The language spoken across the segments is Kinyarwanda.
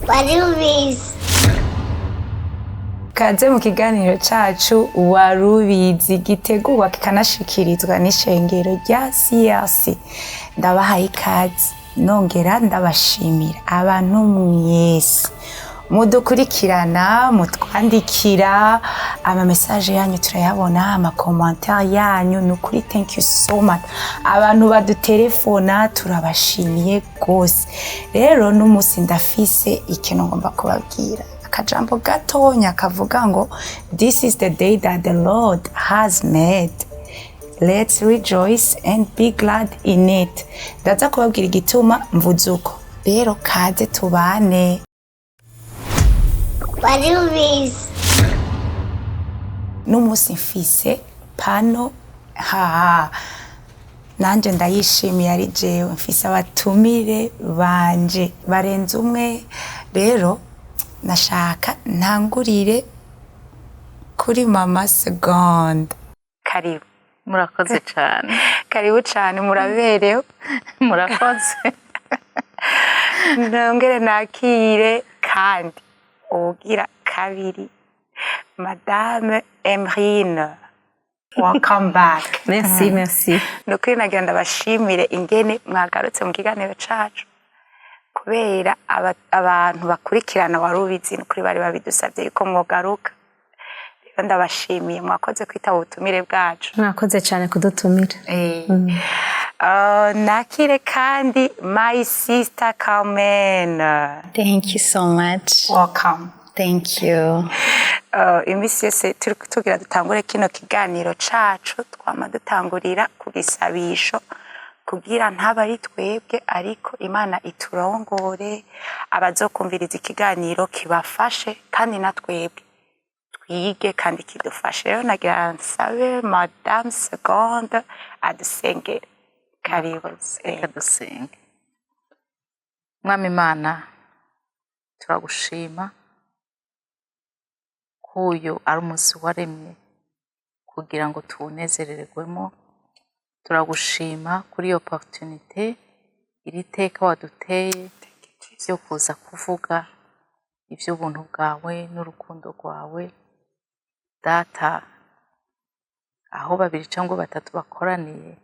WARUBIZI. Kaze mu kiganiro cacu WARUBIZI gitegurwa kikanashikirizwa n'Ishengero rya CRC. Ndabahaye ikaze nongera ndabashimira abantu mwese mudukurikirana mutwandikira ama message yanyu turayabona, ama commentaire yanyu nukuri, thank you so much. Abantu badutelefona turabashimiye gose. Rero n'umunsi ndafise ikintu ngomba kubabwira, akajambo gatonya kavuga ngo this is the day that the Lord has made. Let's rejoice and be glad in it. Ndaza kubabwira igituma mvuze uko. Rero kaze tubane. WARUBIZI. N'umunsi mfise pano nanje ndayishimiye, ari jewe mfise abatumire banje barenze umwe. Rero nashaka ntangurire kuri Mme Seconde. Karibu. Murakoze cyane. Karibu cyane, muraberewe. Murakoze. Ndongere nakire kandi ugira kabiri Mme Emeryne. Welcome back. Merci, merci. Nukuri nagira ndabashimire ingene mwagarutse mu kiganiro cacu, kubera abantu bakurikirana WARUBIZI nukuri bari babidusabye yuko mwogaruka. Rero ndabashimiye, mwakoze kwitaba ubutumire bwacu. Mwakoze cyane kudutumira. Nakire kandi my sister Calmene. Thank you so much. Welcome. Thank you. Imisi yose tugira dutangure kino kiganiro cacu, twama dutangurira ku gisabisho kugira ntabari twebwe ariko Imana iturongore, abazokumviriza ikiganiro kibafashe kandi na twebwe twige kandi kidufashe. Rero nagira nsabe Mme Seconde adusengere. Karibu. Dusenge. Mwami Imana, turagushima kuyo ari umunsi waremye kugira ngo tuwunezerererwemo. Turagushima kuri iyo opportunité, iri teka waduteye byo kuza kuvuga iby'ubuntu bwawe n'urukundo rwawe. Data, aho babiri cyangwa batatu bakoraniye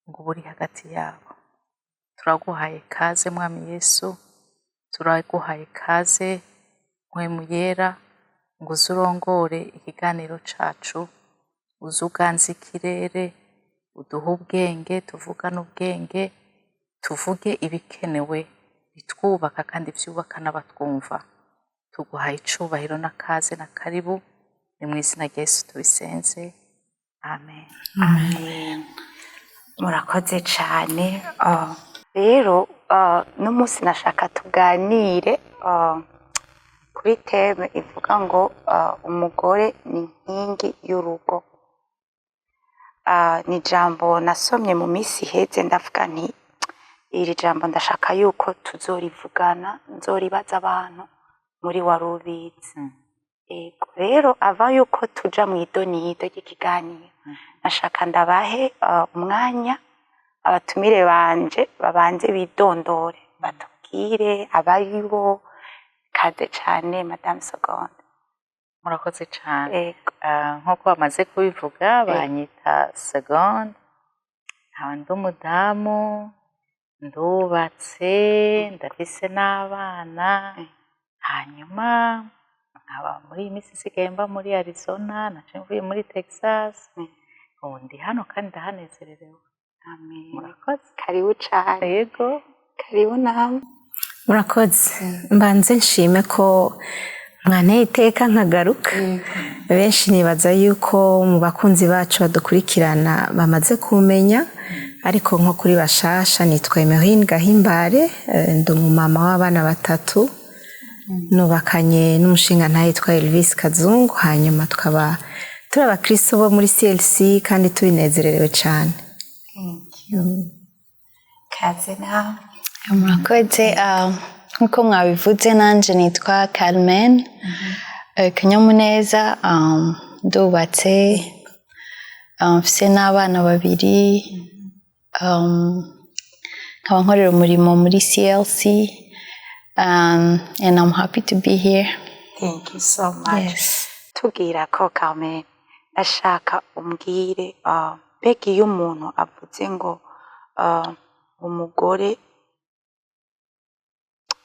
ngo buri hagati yabo, turaguhaye kaze Mwami Yesu, turaguhaye kaze Mpwemu Yera, ngo uzurongore ikiganiro cacu, uzuganze ikirere, uduhe ubwenge, tuvugane ubwenge, tuvuge ibikenewe bitwubaka kandi byubaka n'abatwumva. Tuguhaye icubahiro na kaze na karibu, ni mu izina rya Yesu tubisenze, amen. Amen. Murakoze cyane. Rero n'umunsi nashaka tuganire kuri teme ivuga ngo umugore ni inkingi y'urugo. Ni jambo nasomye mu minsi iheze, ndavuga nti iri jambo ndashaka yuko tuzorivugana, nzoribaza abantu muri WARUBIZI. Rero ava yuko tuja mu idonido ry'ikiganiro, nashaka ndabahe umwanya abatumire banje babanze bidondore, batubwire abaribo. Kaze cyane Mme Seconde. Murakoze cyane. Nk'uko bamaze kubivuga, banyita Seconde, nkaba ndi umudamu, ndubatse, ndafise n'abana. Hanyuma nkaba muri iyi minsi isigaye mba muri Arizona, naciye mvuye muri Texas. Ubu ndi hano kandi ndahanezererewe. Amen. Murakoze. Karibu cyane. Yego. Karibu namwe. Murakoze. Mbanze nshime ko mwaneye iteka nkagaruka. Benshi nibaza yuko mu bakunzi bacu badukurikirana bamaze kumenya, ariko nko kuri bashasha nitwa Emeryne Gahimbare, ndi umumama w'abana batatu, nubakanye n'umushinga ntayitwa Elvis Kazungu, hanyuma tukaba turi abakristo bo muri CLC kandi tubinezererewe cyane. Kaze nawe. Murakoze. Nkuko mwabivuze, nanje nitwa Calmene Kanyamuneza, ndubatse, mfise n'abana babiri, nkaba nkorera umurimo muri CLC, and I'm happy to be here. Thank you so much. Yes. Tubwira ko Calmene ashaka umbwire mbega iyo umuntu avuze ngo umugore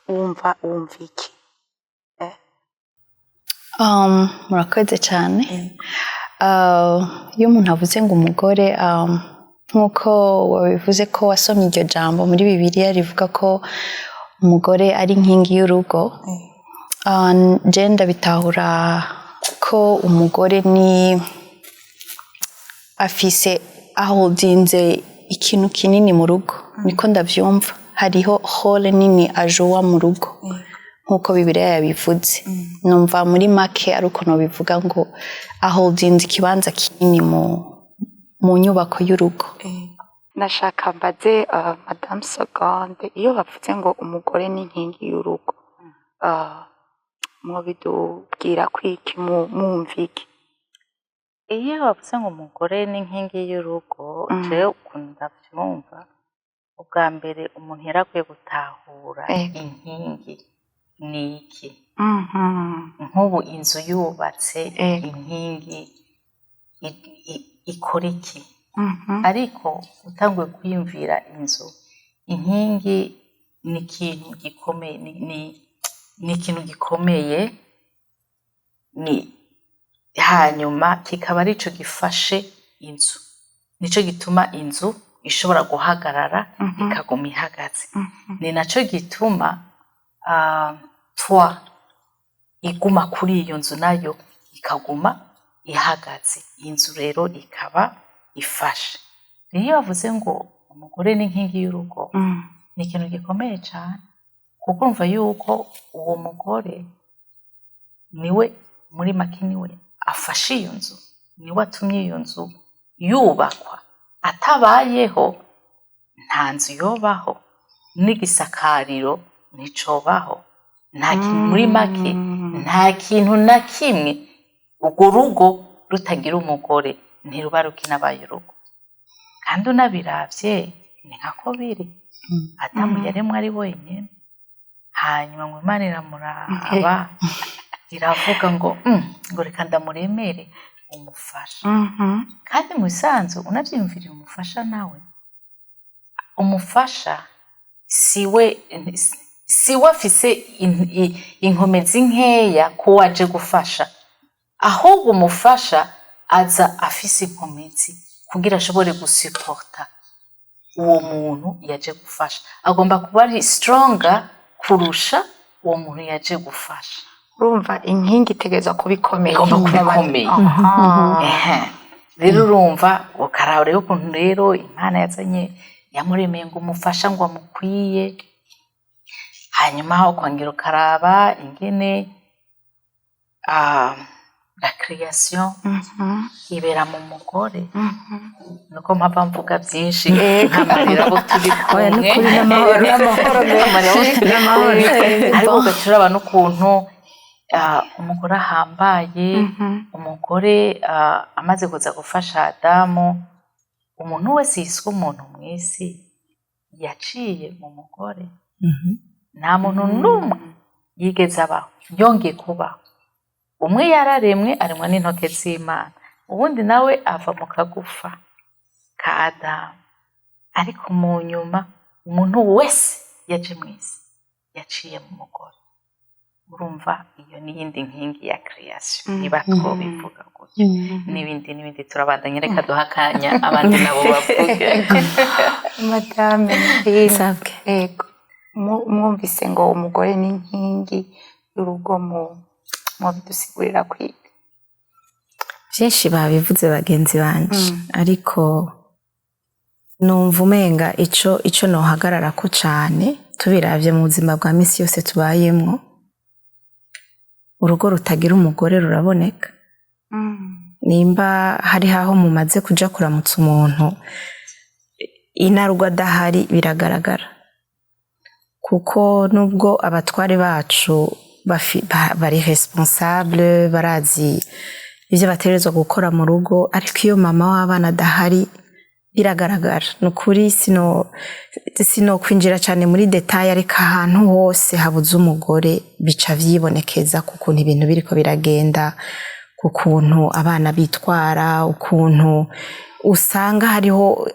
wumva iki? Murakoze cyane. Iyo umuntu avuze ngo umugore, nk'uko wabivuze ko wasomye iryo jambo muri Bibiliya rivuga ko umugore ari inkingi y'urugo, je ndabitahura ko umugore ni afise aholdinze ikintu kinini mu rugo, niko ndavyumva. Hariho hole nini ajowa mu rugo, nk'uko Bibiliya yabivuze. Numva muri make ari uko nobivuga ngo aholdinze ikibanza kinini mu nyubako y'urugo. Nashaka mbaze Mme Seconde, iyo bavuze ngo umugore ni inkingi y'urugo, mwobidubwira kwiki mwumva iki? Iyo bavuze ngo umugore ni inkingi y'urugo, jewe ukuntu ndavyumva, ubwa mbere umuntu yarakwiye gutahura inkingi ni iki. Nk'ubu inzu yubatse, inkingi ikora iki? Ariko utanguye kwiyumvira inzu, inkingi ni ikintu gikomeye, ni ikintu gikomeye, hanyuma kikaba arico gifashe inzu, nico gituma inzu ishobora guhagarara ikaguma ihagaze. Ni naco gituma iguma kuri iyo nzu nayo ikaguma ihagaze, inzu rero ikaba ifashe. Iyo bavuze ngo umugore ni inkingi y'urugo, ni ikintu gikomeye cyane, kuko urumva yuko uwo mugore niwe muri make niwe afashe iyo nzu, niwe atumye iyo nzu yubakwa. Atabayeho nta nzu yobaho, n'igisakariro nticobaho, nta kintu muri make, nta kintu na kimwe. Urwo rugo rutagira umugore ntiruba rukinabaye urugo. Kandi unabiravye ni nkako biri. Adamu yaremwe ari wenyene, hanyuma ngo Imana iramuraba iravuga ngo reka ndamuremere umufasha. Kandi mu bisanzwe unavyiyumviriye umufasha nawe, umufasha siwe afise inkomezi nkeya ko waje gufasha, ahubwo umufasha aza afise inkomezi kugira ashobore gusuporta uwo muntu yaje gufasha. Agomba kuba ari stronger kurusha uwo muntu yaje gufasha. Urumva inkingi itegerezwa kuba ikomeye. Rero urumva ukaraba rero ukuntu rero Imana yazanye yamuremeye ngo umufasha ngo amukwiye, hanyuma ukongera ukaraba ingene la création ibera mu mugore. Nuko mpava mvuga byinshi nkamarira abo turi kumwe, ariko ugaturaba n'ukuntu umugore ahambaye, umugore amaze kuza gufasha Adamu. Umuntu wese yiswe umuntu mw'isi yaciye mu mugore. Nta muntu n'umwe yigeze abaho yongeye kubaho. Umwe yararemwe aremwa n'intoke z'Imana, ubundi nawe ava mu kagufa ka Adamu. Ariko mu nyuma umuntu wese yaje mw'isi yaciye mu mugore. Urumva iyo n'iyindi nkingi ya création, niba twobivuga gutyo. N'ibindi turabandanya, reka duha akanya abandi nabo bavuge. Madame Emeryne, yego, mwumvise ngo umugore ni inkingi y'urugo, mwabidusigurira kwiga? Byinshi babivuze bagenzi banje, ariko numva umenga ico nohagarara ko cane tubiravye mu buzima bwa misi yose tubayemwo. Urugo rutagira umugore ruraboneka. Nimba hari haho mumaze kuja kuramutsa umuntu inarugo adahari biragaragara, kuko nubwo abatware bacu bari responsable, barazi ivyo bategerezwa gukora mu rugo, ariko iyo mama w'abana adahari biragaragara nukuri sino kwinjira cyane muri detail ariko ahantu hose habuze umugore bica vyibonekeza kuko ibintu biriko biragenda ukuntu abana bitwara ukuntu usanga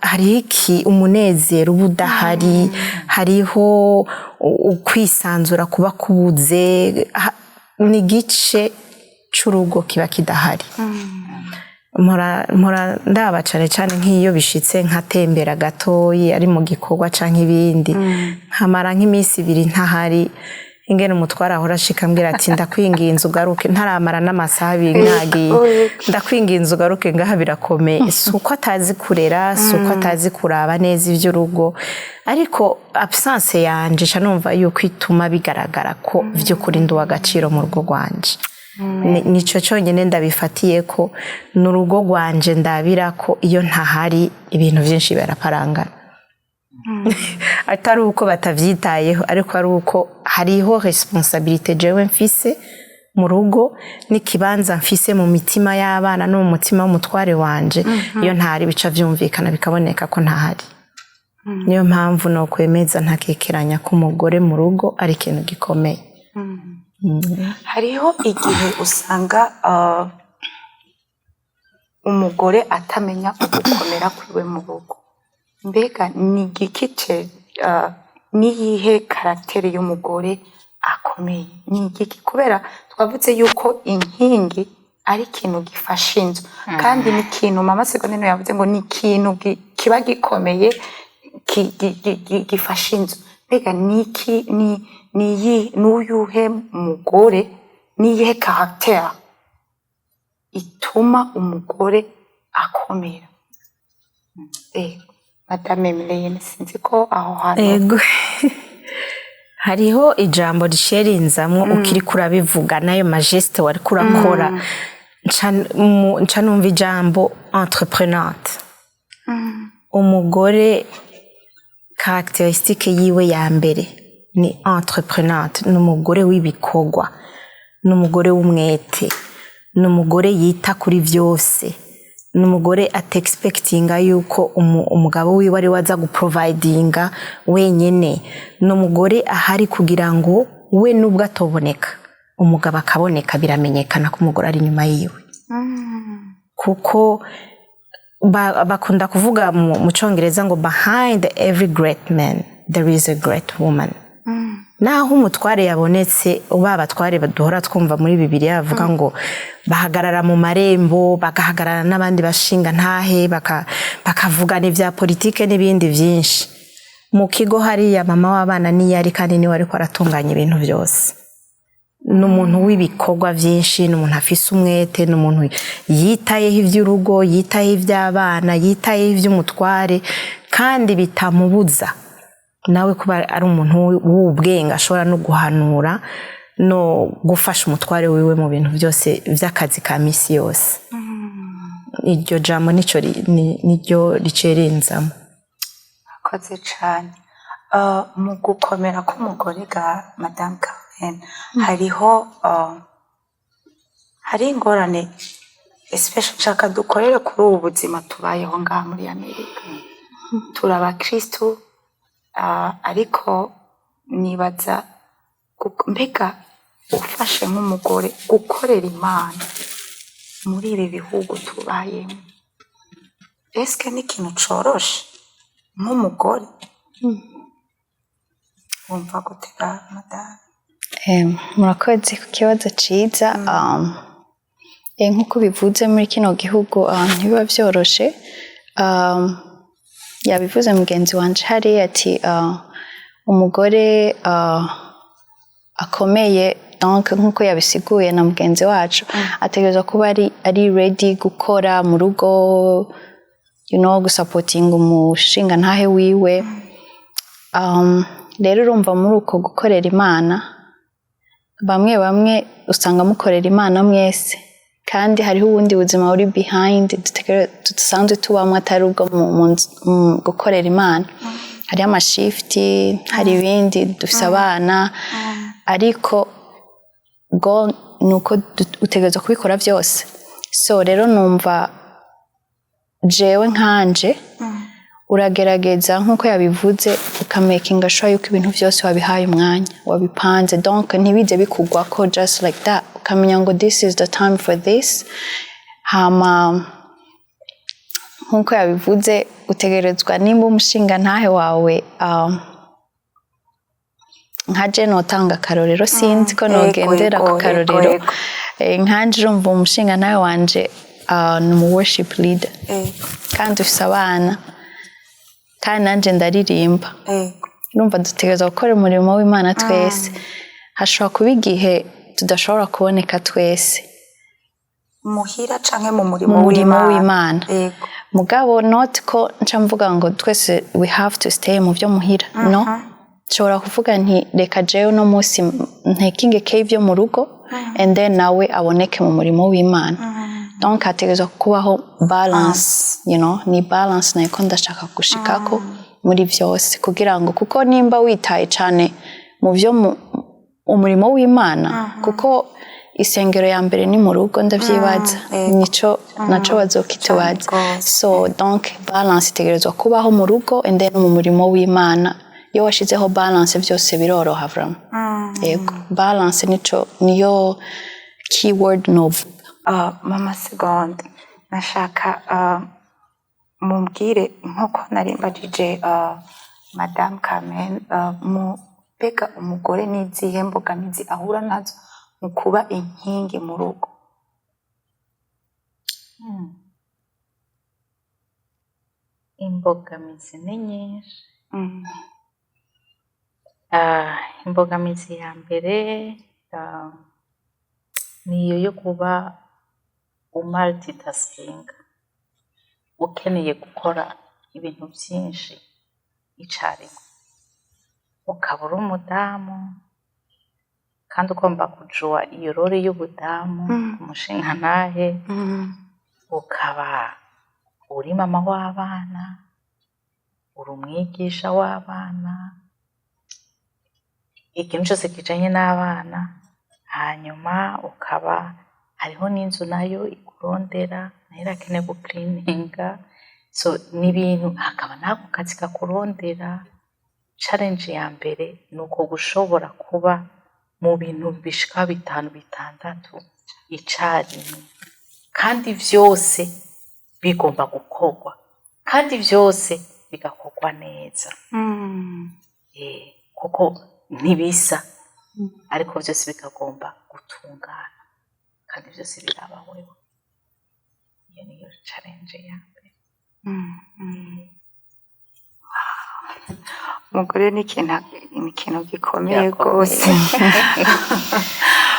hari iki umunezero ubudahari hariho ukwisanzura kuba kubuze ni gice c'urugo kiba kidahari mpora ndaba cane nk'iyo bishitse nkatembera gatoyi ari mu gikorwa canke ibindi nkamara nk'iminsi 2 ntahari ingene umutwara ahora ashika ambwira ati ndakwinginze ugaruke ntaramara n'amasaha 2 ntagiye ndakwinginze ugaruke ngaha birakomeye suko atazi kurera suko atazi kuraba neza ivy'urugo ariko absence yanje ca numva yuko ituma bigaragara ko vy'ukuri ndi w'agaciro mu rugo rwanje nico cyonyine ndabifatiye ko n'urugo rwanje ndabira ko iyo ntahari ibintu byinshi biraparangana atari uko batavyitayeho ariko ari uko hariho responsabilité jewe mfise mu rugo n'ikibanza mfise mu mitima y'abana no mu mutima w'umutware wanje iyo ntahari bica vyumvikana bikaboneka ko ntahari niyo mpamvu no kwemeza ntakekeranya ko umugore mu rugo ari ikintu gikomeye. hariho igihe usanga umugore atamenya ugukomera kwiwe mu rugo mbega ni igikice niyihe karakteri y'umugore akomeye ni igiki kubera twavuze yuko inkingi ari ikintu gifasha inzu kandi ni ikintu Mme Seconde yavuze ngo ni ikintu kiba gikomeye gifasha inzu mbega niki n'uyuhe mugore niyihe karakteri ituma umugore akomera. Mme Emeryne sinzi ko aho hantu hariho ijambo risherinzamwo ukiri kurabivuga nayo majeste wari kurakora nca numva ijambo entreprenante umugore caractéristique yiwe ya mbere ni entreprenante n'umugore w'ibikorwa n'umugore w'umwete n'umugore yita kuri vyose n'umugore atexpectinga yuko umugabo wiwe ari waza guprovidinga wenyene n'umugore ahari kugira ngo we nubwo atoboneka umugabo akaboneka biramenyekana ko umugore ari nyuma yiwe kuko bakunda kuvuga mu Congereza ngo behind every great man there is a great woman. Naho umutware yabonetse abatware baduhora twumva muri Bibiliya bavuga ngo bahagarara mu marembo bagahagarara n'abandi bashinga ntahe bakavugana ivya politike n'ibindi vyinshi mu kigo hariya mama w'abana niyari kandi ni wari ko aratunganya ibintu byose n'umuntu w'ibikorwa vyinshi n'umuntu afise umwete n'umuntu yitayeho ivy'urugo yitayeho ivy'abana yitayeho ivy'umutware kandi bitamubuza nawe kuba ari umuntu w'ubwenge ashobora no guhanura no gufasha umutware wiwe mu bintu byose vy'akazi ka misi yose. Iryo jambo niryo ricerenzamo. Akoze cyane. Mu gukomera k'umugore ga Mme Calmene hari ingorane especially nshaka dukorere kuri ubu buzima tubayeho ngaha muri Amerika. Turabakristu ariko nibaza mbega ufashe nk'umugore gukorera Imana muri ibi bihugu tubayemo eske ni ikintu coroshe nk'umugore wumva gutega madame? Murakoze ku kibazo ciza. Nk'uko bivuze muri kino gihugu ntibiba vyoroshe. Yabivuze mugenzi wanje hariya ati umugore akomeye donc nkuko yabisiguye na mugenzi wacu ategerezwa kuba ari ready gukora mu rugo gusupporting umushinga ntahe wiwe. Rero urumva muri uko gukorera Imana bamwe usanga mukorera Imana mwese kandi hariho ubundi buzima buri behind dusanzwe tubamwe atari ubwo mu gukorera Imana. Hari amashifti hari ibindi dufise abana ariko go nuko utegerezwa kubikora byose. So rero numva jewe nkanje uragerageza nk'uko yabivuze ukamakinga sure yuko ibintu byose wabihaye umwanya wabipanze donc ntibize bikugwako just like that ukamenya ngo this is the time for this hama nk'uko yabivuze utegerezwa nimba umushinga ntahe wawe nka je notanga akarorero sinzi ko nogendera ku karorero nkanje urumva umushinga ntahe wanje ni umu worship leader kandi ufise abana kandi nanje ndaririmba urumva dutegereza gukora umurimo w'Imana twese hashobora kuba igihe tudashobora kuboneka twese muhira canke mu murimo w'Imana mugabo not ko nca mvuga ngo twese we have to stay mu byo muhira no nshobora kuvuga nti reka jewe no munsi ntekinge k'ivyo mu rugo and then nawe aboneke mu murimo w'Imana donc hategerezwa kubaho balance you know ni balance nayiko ndashaka gushikako muri vyose kugira ngo kuko nimba witaye cane mu byo umurimo w'Imana kuko isengero ya mbere ni mu rugo ndavyibaza nico naco bazokitubaza so donc balance itegerezwa kubaho mu rugo and then mu murimo w'Imana iyo washizeho balance vyose biroroha vraiment yego balance niyo keyword novuga Mme Seconde nashaka mumbwire nk'uko narimbajije Mme Calmene mbega umugore n'izihe mbogamizi ahura nazo mu kuba inkingi mu rugo imbogamizi ni nyinshi imbogamizi ya mbere niyo yo kuba umultitasking ukeneye gukora ibintu byinshi icarimwe ukaba uri umudamu kandi ugomba kujua iyo role y'ubudamu umushinga ntahe ukaba uri mama w'abana uri umwigisha w'abana ikintu cyose kijanye n'abana hanyuma ukaba hariho n'inzu nayo ikurondera nayo irakeneye guklininga so n'ibintu hakaba nako kazi kakurondera challenge ya mbere ni uko gushobora kuba mu bintu bishika 5-6 icarimwe kandi vyose bigomba gukorwa kandi vyose bigakorwa neza kuko ntibisa ariko vyose bikagomba gutungana kandi vyose biraba wewe iyo niyo challenge ya mbere umugore ni ikintu gikomeye rwose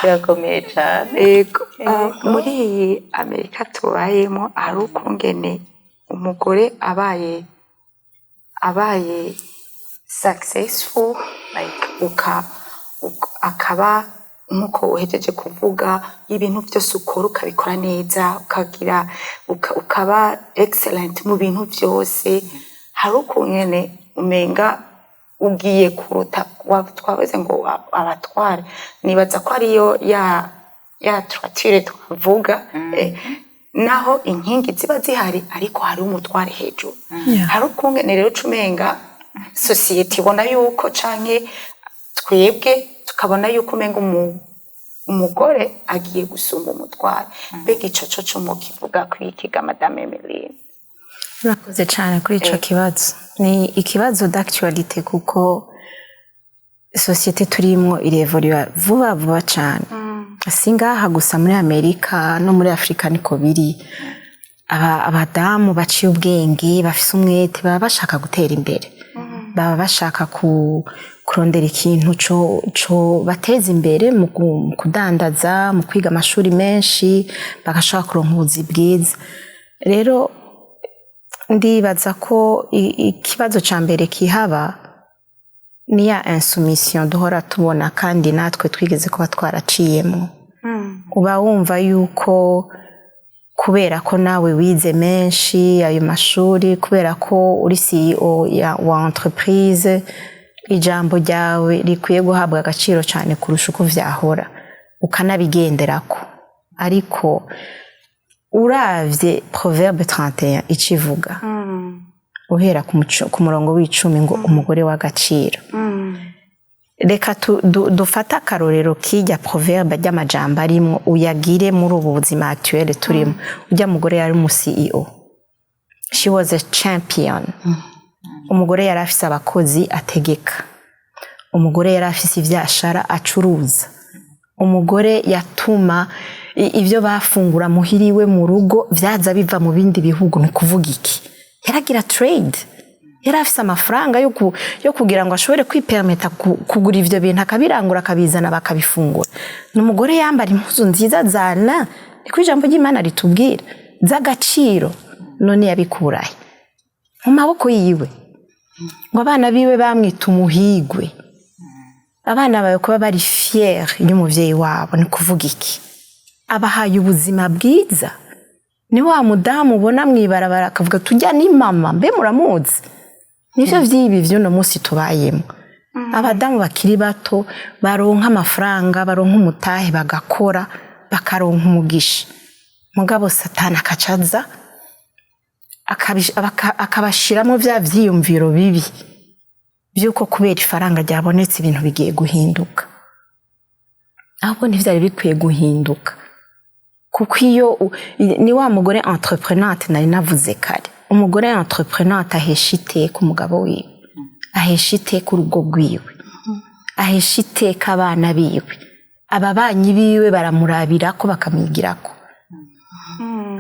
birakomeye cyane yego muri iyi Amerika tubayemo hari ukungene umugore abaye successful like akaba nkuko uhejeje kuvuga ibintu byose ukora ukabikora neza ukaba excellent mu bintu byose hari ukungene umenga ugiye kuruta twavuze ngo abatware nibaza ko ariyo ya twatire twavuga naho inkingi ziba zihari ariko hari umutware hejuru hari ukungene rero cumenga society ibona yuko canke twebwe tukabona yuko umenga umugore agiye gusumba umutware mbega ico co mu kivuga kwikiga Mme Emeryne. Urakoze cyane kuri ico kibazo ni ikibazo d'actualité kuko societe turimwo irevolua vuba cyane singaha gusa muri Amerika no muri Afrika niko biri abadamu baciye ubwenge bafise umwete baba bashaka gutera imbere baba bashaka kurondera ikintu co bateza imbere mu kudandaza mu kwiga amashuri menshi bagashaka kuronka ubuzi bwiza rero ndibaza ko ikibazo ca mbere kihaba ni ya insoumission duhora tubona kandi natwe twigeze kuba twaraciyemo uba wumva yuko kubera ko nawe wize menshi ayo mashuri kubera ko uri CEO wa entreprise ijambo ryawe rikwiye guhabwa agaciro cyane kurusha uko vyahora ukanabigenderako ariko uravye proverbe 31 icivuga uhera ku murongo w'icumi ngo umugore w'agaciro. Reka dufata akarorero k'irya proverbe ry'amajambo arimwo uyagire muri ubu buzima actuel turimo. Ujya mugore yari umu CEO, she was a champion. Umugore yari afise abakozi ategeka, umugore yari afise ivyashara acuruza, umugore yatuma ivyo bafungura muhiriwe mu rugo vyaza biva mu bindi bihugu. Ni kuvuga iki? Yaragira trade, yari afise amafaranga yo kugira ngo ashobore kwipermeta kugura ivyo bintu akabirangura akabizana bakabifungura. N'umugore yambara impuzu nziza zana, niko ijambo ry'Imana ritubwira, z'agaciro. None yabikurahe? Mu maboko yiwe. Ngo abana biwe bamwita umuhigwe, abana bawe kuba bari fier y'umuvyeyi wabo. Ni kuvuga iki? Abahaye ubuzima bwiza. Ni wa mudamu ubona mwibarabara akavuga tujya ni mama, mbe muramuzi? Nivyo vyibi vy'uno munsi tubayemo. Abadamu bakiri bato baronka amafaranga, baronka umutahe, bagakora, bakaronka umugisha. Mugabo Satani akacaza akabashiramo vya vyiyumviro bibi vyuko kubera ifaranga ryabonetse ibintu bigiye guhinduka. Ahubwo ntivyari bikwiye guhinduka, kuko iyo ni wa mugore entreprenante nari navuze kare. Umugore entreprenante ahesha iteka umugabo wiwe, ahesha iteka urugo rwiwe, ahesha iteka abana biwe, ababanyi biwe baramurabirako bakamwigirako.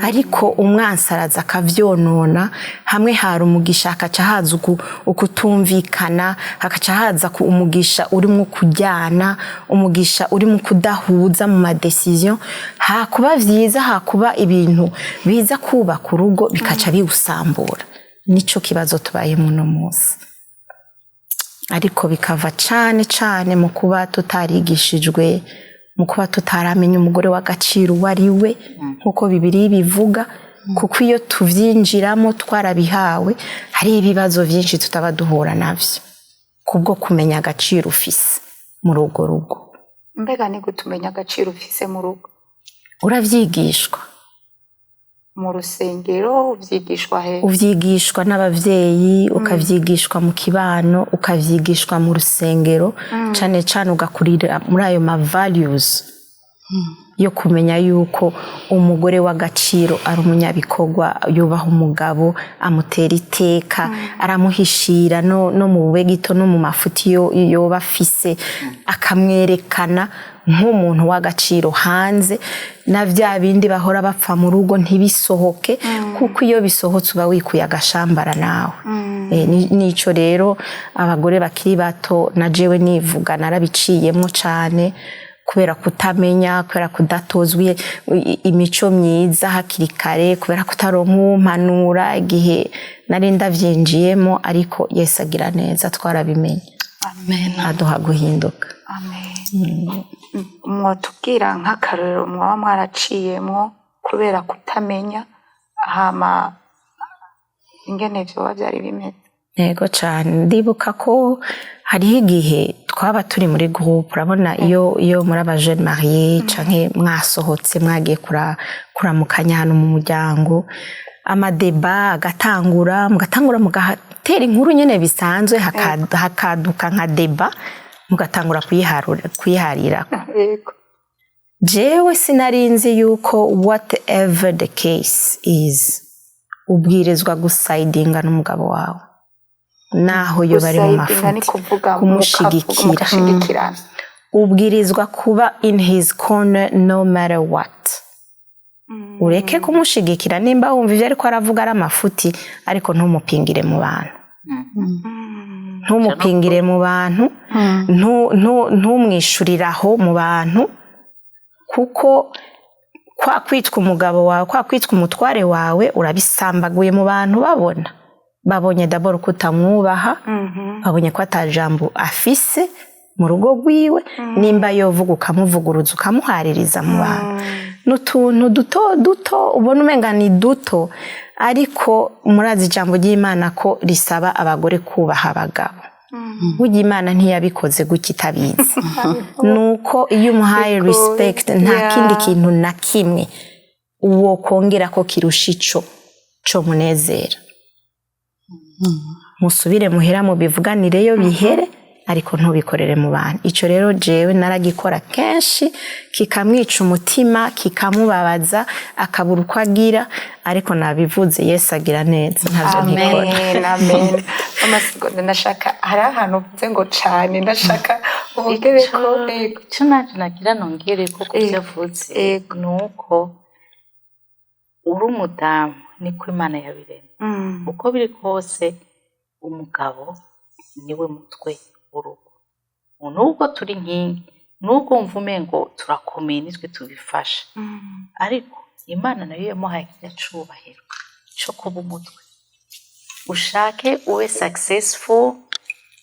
Ariko umwansi araza akavyonona. Hamwe hari umugisha hakaca haza ukutumvikana, hakaca haza umugisha urimo kujyana, umugisha urimo kudahuza mu madecision. Hakuba vyiza, hakuba ibintu biza kubaka urugo bikaca biwusambura. Nico kibazo tubaye muno munsi. Ariko bikava cane mu kuba tutarigishijwe, mu kuba tutaramenya umugore w'agaciro wari we nkuko Bibiliya bivuga. Kuko iyo tuvyinjiramo twarabihawe, hari ibibazo byinshi tutaba duhura navyo kubwo kumenya agaciro ufise muri urwo rugo. Mbega ni gutumenya agaciro ufise mu rugo? Uravyigishwa mu rusengero, uvyigishwa he? Uvyigishwa n'abavyeyi, ukavyigishwa mu kibano, ukavyigishwa mu rusengero. Cane ugakurira muri ayo ma values yo kumenya yuko umugore w'agaciro ari umunyabikorwa, yubaha umugabo, amutera iteka, aramuhishira no mu bube gito no mu mafuti yoba afise, akamwerekana nk'umuntu w'agaciro hanze. Na vya bindi bahora bapfa mu rugo ntibisohoke, kuko iyo bisohotse uba wikuye agashambara nawe. Nico rero abagore bakiri bato na jewe nivuga narabiciyemo cane, kubera kutamenya, kubera kudatozwe imico myiza hakiri kare, kubera kutaronka umpanura igihe nari ndavyinjiyemo. Ariko Yesu agira neza, twarabimenye. Amen. Aduha guhinduka. Amen. Mwotubwira nk'akarorero mwaba mwaraciyemwo kubera kutamenya, hama ingene vyoba vyari bimeze? Yego cane. Ndibuka ko hariho igihe twaba turi muri groupe, urabona iyo muri aba jeune marié canke mwasohotse mwagiye kuramukanya hano mu muryango, amadeba agatangura, mugatangura mugatera inkuru nyene bisanzwe, hakaduka nka deba, mugatangura kuyiharira. Jewe sinarinzi yuko whatever the case is, ubwirizwa gusidinga n'umugabo wawe, naho yo bari mu mafuti, kumushigikira. Ubwirizwa kuba in his corner no matter what. Ureke kumushigikira nimba wumva ivyo ariko aravuga ari amafuti, ariko ntumupingire mu bantu. Ntumupingire mu bantu, ntumwishuriraho mu bantu, kuko kwa kwitwa umugabo wawe, kwa kwitwa umutware wawe urabisambaguye mu bantu. Babonye d'abord kutamwubaha, babonye ko atajambo afise mu rugo rwiwe, nimba yovuga ukamuvuguruza ukamuhaririza mu bantu. N'utuntu duto ubona umenga ni duto, ariko murazi ijambo ry'Imana ko risaba abagore kubaha abagabo. Burya Imana ntiyabikoze gutya itabizi. Nuko iyo umuhaye respect, nta kindi kintu na kimwe uwo kongera ko kirusha ico munezera. musubire muhera mu bivuganireyo bihere ariko ntubikorere mu bantu. Ico rero jewe naragikora kenshi kikamwica umutima kikamubabaza akabura uko agira, ariko nabivuze Yesu agira neza ntavyo nkikora. Amen. Mme Seconde, ndashaka hari ahantu uvuze ngo cane ndashaka ubugere ko icyo naje nagira nongere ko kuvyavuze nuko uri umudamu niko Imana yabiremye. Uko biri kose umugabo niwe mutwe w'urugo. Nubwo turi nkingi, nubwo mva umengo turakomeye nitwe tubifasha, ariko Imana nayo yamuhaye kirya cubahiro co kuba umutwe. Ushake ube successful,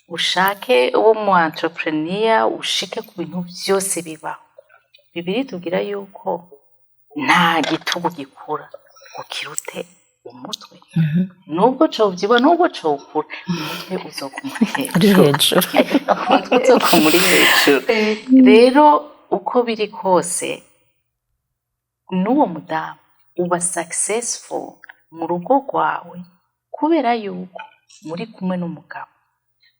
ushake ube umu entrepreneur, ushike ku bintu byose bibaho. Bibiri tubwira yuko nta gitugu gikura ukirute umutwe. Nubwo cowubyiba nubwo cowukura umutwe uzoguma hejuru. Umutwe uzoguma uri hejuru. Rero uko biri kose n'uwo mudamu uba successful mu rugo rwawe kubera yuko muri kumwe n'umugabo,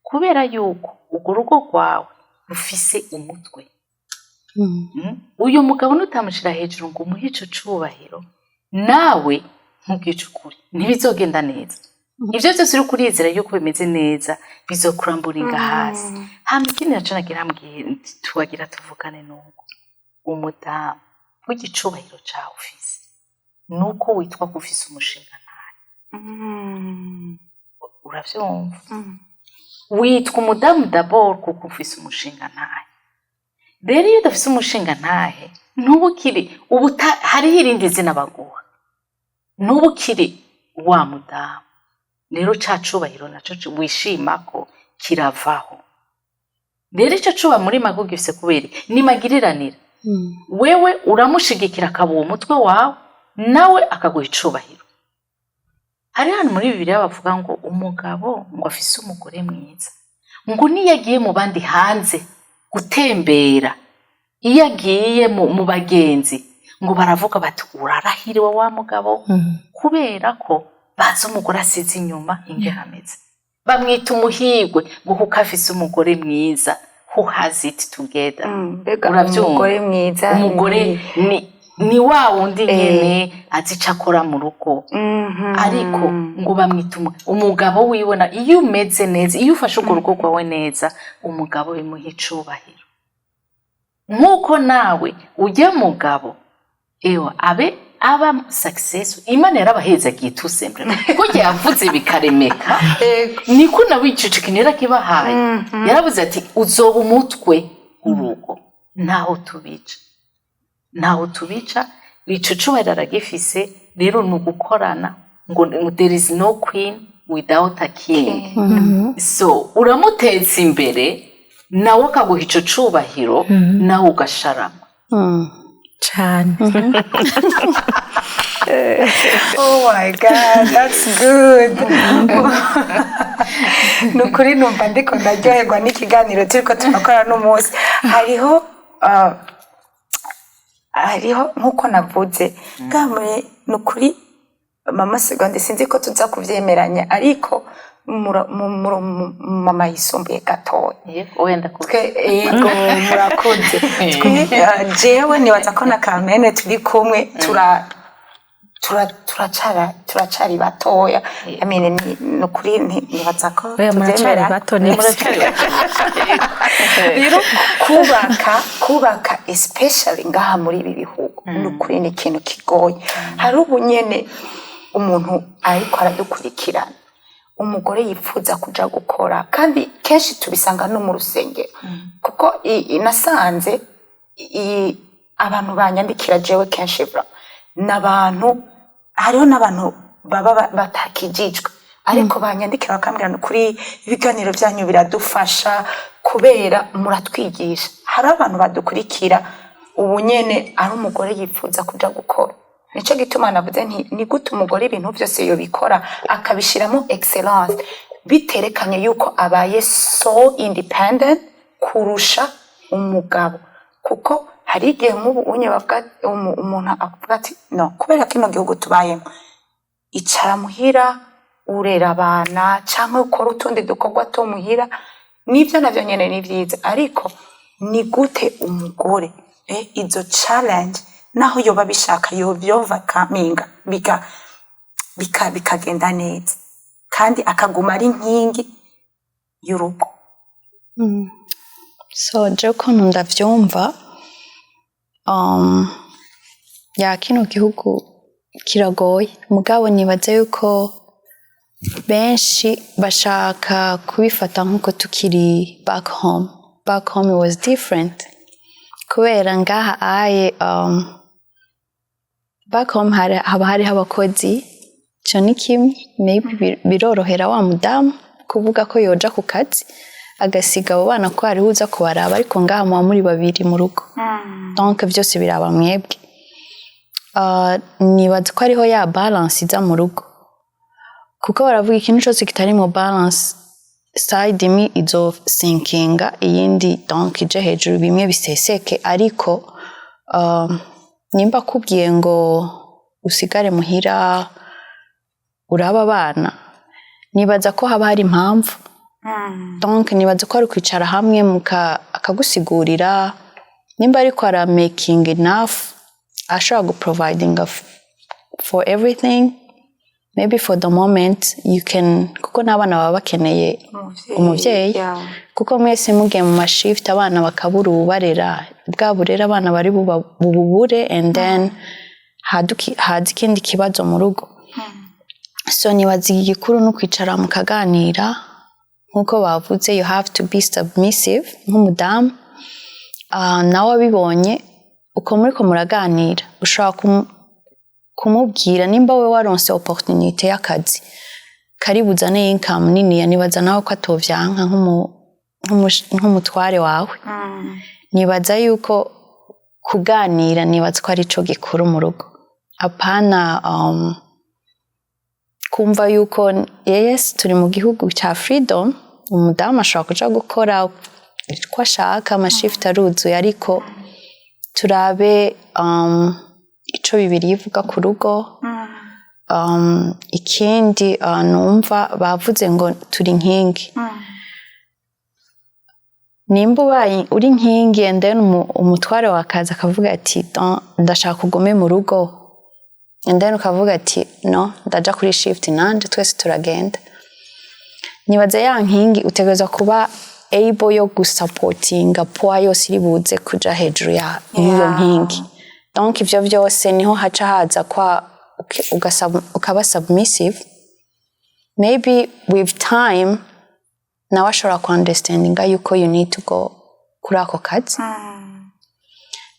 kubera yuko urwo rugo rwawe rufise umutwe. Uyu mugabo nutamushira hejuru ngo umuhe ico cubahiro, nawe nkubwica ukuri ntibizogenda neza. Ivyo byose uri kurizera yuko bimeze neza bizokuramburinga hasi. Hama ikindi naco nagira mbwiye tuwagira tuvugane nuko umudamu w'igicubahiro cawe ufise nuko witwa ko ufise umushinga ntahe. Uravyumva? Witwa umudamu d'abord kuko ufise umushinga ntahe. Rero iyo udafise umushinga ntahe ntubukiri hariho irindi zina baguha, ntubukiri wa mudamu. Rero ca cubahiro naco wishimako kiravaho. Rero ico cuba muri mago gifise kubera ni magiriranira. Wewe uramushigikira akaba uwo mutwe wawe, nawe akaguha icubahiro. Hari hano muri Bibiliya bavuga ngo umugabo ngo afise umugore mwiza, ngo niyo agiye mu bandi hanze gutembera, iyo agiye mu bagenzi ngo baravuga bati urarahiriwe wa mugabo, kubera ko bazi umugore asize inyuma ingene ameze. Bamwita umuhigwe ngo kuko afise umugore mwiza, who has it together. Umugore mwiza, umugore ni wa wundi nyene azica akora mu rugo. Ariko ngo bamwita umugabo wibona. Iyo umeze neza, iyo ufashe urwo rugo rwawe neza, umugabo bimuha icubahiro. Nkuko nawe ujya mugabo aba successful, Imana yarabahezagiye tout simplement. Kuko yavuze bikaremeka, niko nawe icucikinira kibahaye. Yaravuze ati uzoba umutwe urugo. Ntaho tubica, ico cubahiro aragifise. Rero nugukorana ngo there is no queen without a king. So uramuteza imbere, nawe akaguha ico cubahiro, nawe ugasharama cyane. Oh my God, that's good. Nukuri numva ndiko ndaryoherwa n'ikiganiro turiko turakora n'umunsi. Hariho nkuko navuze gamwe nukuri Mme Seconde, sinzi ko tuza kuvyemeranya, ariko mama yisumbuye gatoya. Wenda yego murakoze. Jewe nibaza ko na Calmene turi kumwe turacari batoya. I mean nukuri nibaza ko tuvyemera bato rero kubaka especially ngaha muri ibi bihugu nukuri ni ikintu kigoye. Hari ubunyene umuntu ariko aradukurikirana, umugore yifuza kuja gukora, kandi kenshi tubisanga no mu rusengero. Kuko nasanze abantu banyandikira jewe kenshi n'abantu, hariho n'abantu baba batakijijwe, ariko banyandikira bakambwira kuri ibiganiro byanyu biradufasha kubera muratwigisha. Hari abantu badukurikira ubu nyene ari umugore yifuza kuja gukora. Nico gituma navuze nti ni gute umugore ibintu byose yobikora akabishiramo excellence, biterekanye yuko abaye so independent kurusha umugabo. Kuko hari igihe nk'ubu unye bavuga umuntu avuga ati no, kubera kino gihugu tubayemo, icara muhira urera abana canke ukora utundi dukorwa two muhira nivyo navyo nyene ni vyiza ariko ni gute umugore izo challenge naho yoba bishaka yovyova kaminga bikagenda neza kandi akaguma ari inkingi y'urugo. So je ukuntu ndavyumva ya kino gihugu kiragoye mugabo nibaza yuko benshi bashaka kubifata nk'uko tukiri back home it was different kubera ngaha aye back home haba hariho abakozi cyo ni kimwe maybe birorohera wa mudamu kuvuga ko yoja ku kazi agasiga abo bana ko hariho uza kubaraba ariko ngaha muba muri babiri mu rugo donc byose biraba mwebwe. Nibaza ko hariho ya balance iza mu rugo kuko baravuga ikintu cyose kitarimo balance side imwe izo sinkinga iyindi donc ije hejuru bimwe biseseke ariko nimba kubwiye ngo usigare muhira uraba abana nibaza ko haba hari impamvu donc nibaza ko ari kwicara hamwe akagusigurira nimba ariko ara making enough ashaka providing for everything maybe for the moment you can kuko n'abana baba bakeneye umuvyeyi kuko mwese mugiye mu mashift abana bakabura ubarera bwa burera abana bari bubure and then haza ikindi kibazo mu rugo. So nibaza igikuru no kwicara mukaganira nkuko bavuze you have to be submissive nk'umudamu nawe abibonye uko muriko muraganira ushobora kumubwira nimba we waronse opportunité y'akazi karibuzane income nini nibaza nawe ko atovyanka nk'umutware wawe nibaza yuko kuganira nibaza ko ari co gikuru mu rugo apana kumva yuko yes turi mu gihugu cya freedom umudamu ashobora kuja gukora ko ashaka amashift aruzuye ariko turabe ico bibiri ivuga ku rugo. Ikindi numva bavuze ngo turi inkingi nimba ubaye uri inkingi and then umutware wakaza akavuga ati ndashaka kugume mu rugo and then ukavuga ati no ndaja kuri shift nanje twese turagenda nibaza ya nkingi utegereza kuba able yo gusupportinga poa yose iri buze kuja hejuru ya iyo nkingi donc ivyo byose niho haca haza kwa ukaba submissive maybe with time nawe ashobora ku understandinga yuko you need to go kuri ako kazi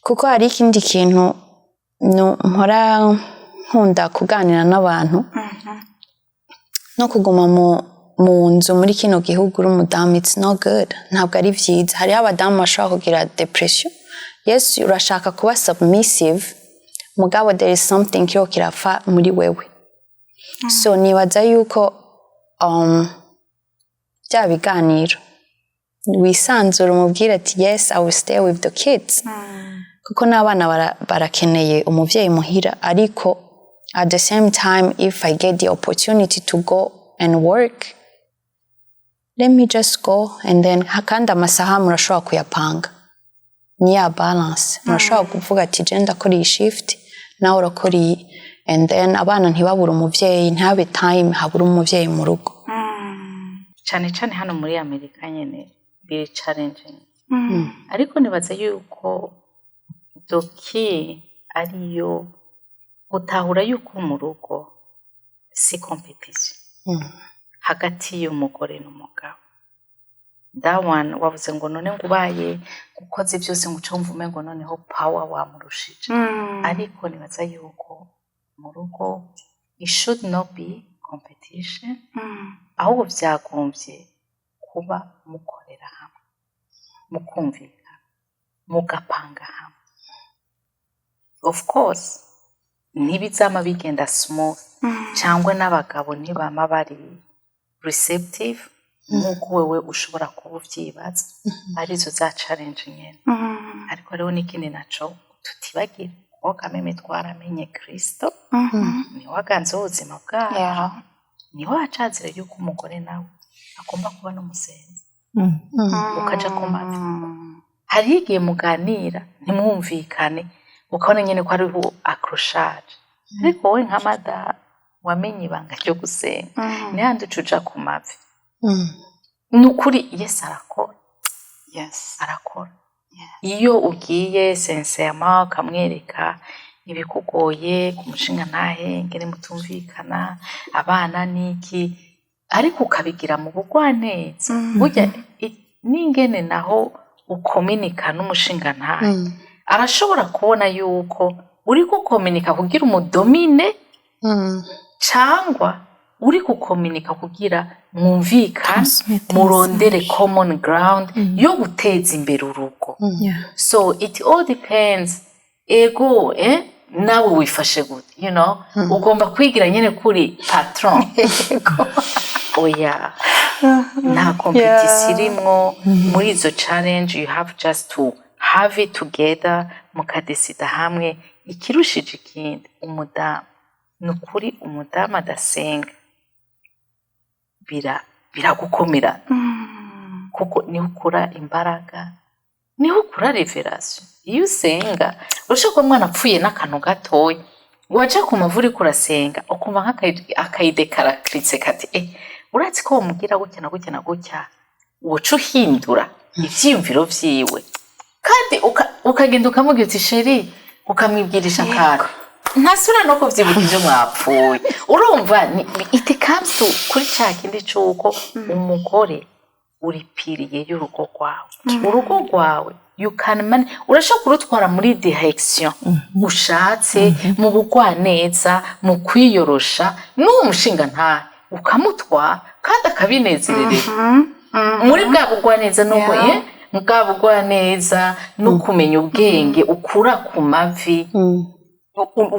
kuko hari ikindi kintu mpora nkunda kuganira n'abantu no kuguma mu nzu muri kino gihugu uri umudamu it's not good ntabwo ari vyiza hariho abadamu bashobora kugira depression yes urashaka kuba submissive mugabo there is something kiyo kirafa muri wewe so nibaza yuko bya biganiro wisanzura umubwira ati yes I will stay with the kids kuko n'abana barakeneye umuvyeyi muhira ariko at the same time if I get the opportunity to go and work let me just go and then kandi amasaha murashobora kuyapanga ni ya balance murashobora kuvuga ati je ndakora iyi shift nawe urakora iyi and then abana ntibabura umuvyeyi ntabe time habura umuvyeyi mu rugo cyane cyane hano muri Amerika nyene biri challenging ariko nibaza yuko doki ariyo utahura yuko mu rugo si competition hagati y'umugore n'umugabo that one wavuze ngo none ngubaye gukoze byose ngo cyo mvume ngo noneho power wamurushije ariko nibaza yuko mu rugo it should not be competition ahubwo vyagombye kuba mukorera hamwe mukumvikana mugapanga hamwe of course ntibizama bigenda smooth cyangwa n'abagabo ntibama bari receptive nk'uko wewe ushobora kuba uvyibaza arizo za challenge nyene ariko rero n'ikindi naco tutibagira ko Kameme twaramenye Kristo ni waganze ubuzima bwacu niho hacazira yuko umugore nawe agomba kuba n'umusenzi ukaja ku mavi. Hariho igihe muganira ntimwumvikane ukabona nyene ko ariho accrochage, ariko wowe nka madamu wamenye ibanga ryo gusenga nihandi uca ku mavi. Ni ukuri Yesu arakora, arakora. Iyo ugiye sincèrement ukamwereka ibikugoye ku mushinga ntahe ngene mutumvikana abana niki, ariko ukabigira mu bugwaneza, burya n'ingene naho ukominika n'umushinga ntahe arashobora kubona yuko uri gukominika kugira umudomine cyangwa uri gukominika kugira mwumvikane murondere common ground yo guteza imbere urugo. So it all depends. Ego nawe wifashe gute, you know, ugomba kwigira nyene kuri patron. Oya, nta competition irimwo muri izo challenge. You have just to have it together, mukadesida hamwe. Ikirushije ikindi, umudamu nukuri umudamu adasenga biragukomera, kuko niho ukura imbaraga, niho ukura revelation. Iyo usenga urashobora kuba mwana apfuye n'akantu gatoya, waja ku mavuri kurasenga ukumva nk'akayidekarakiritse kati uratse ko wamubwira gutya na gutya na gutya, woca uhindura ivyiyumviro vyiwe, kandi ukagenda ukamubwira uti sheri, ukamwibwirisha akantu ntasubira no kuvyibuka ivyo mwapfuye. Urumva it comes to kuri ca kindi c'uko umugore uripiriye y'urugo rwawe. Urugo rwawe you can manage, urashobora kurutwara muri direction ushatse, mu bugwaneza, mu kwiyorosha, n'umushinga ntahe ukamutwara kandi akabinezererera muri bwa bugwaneza n'ubuye bwa bugwaneza no kumenya ubwenge ukura ku mavi.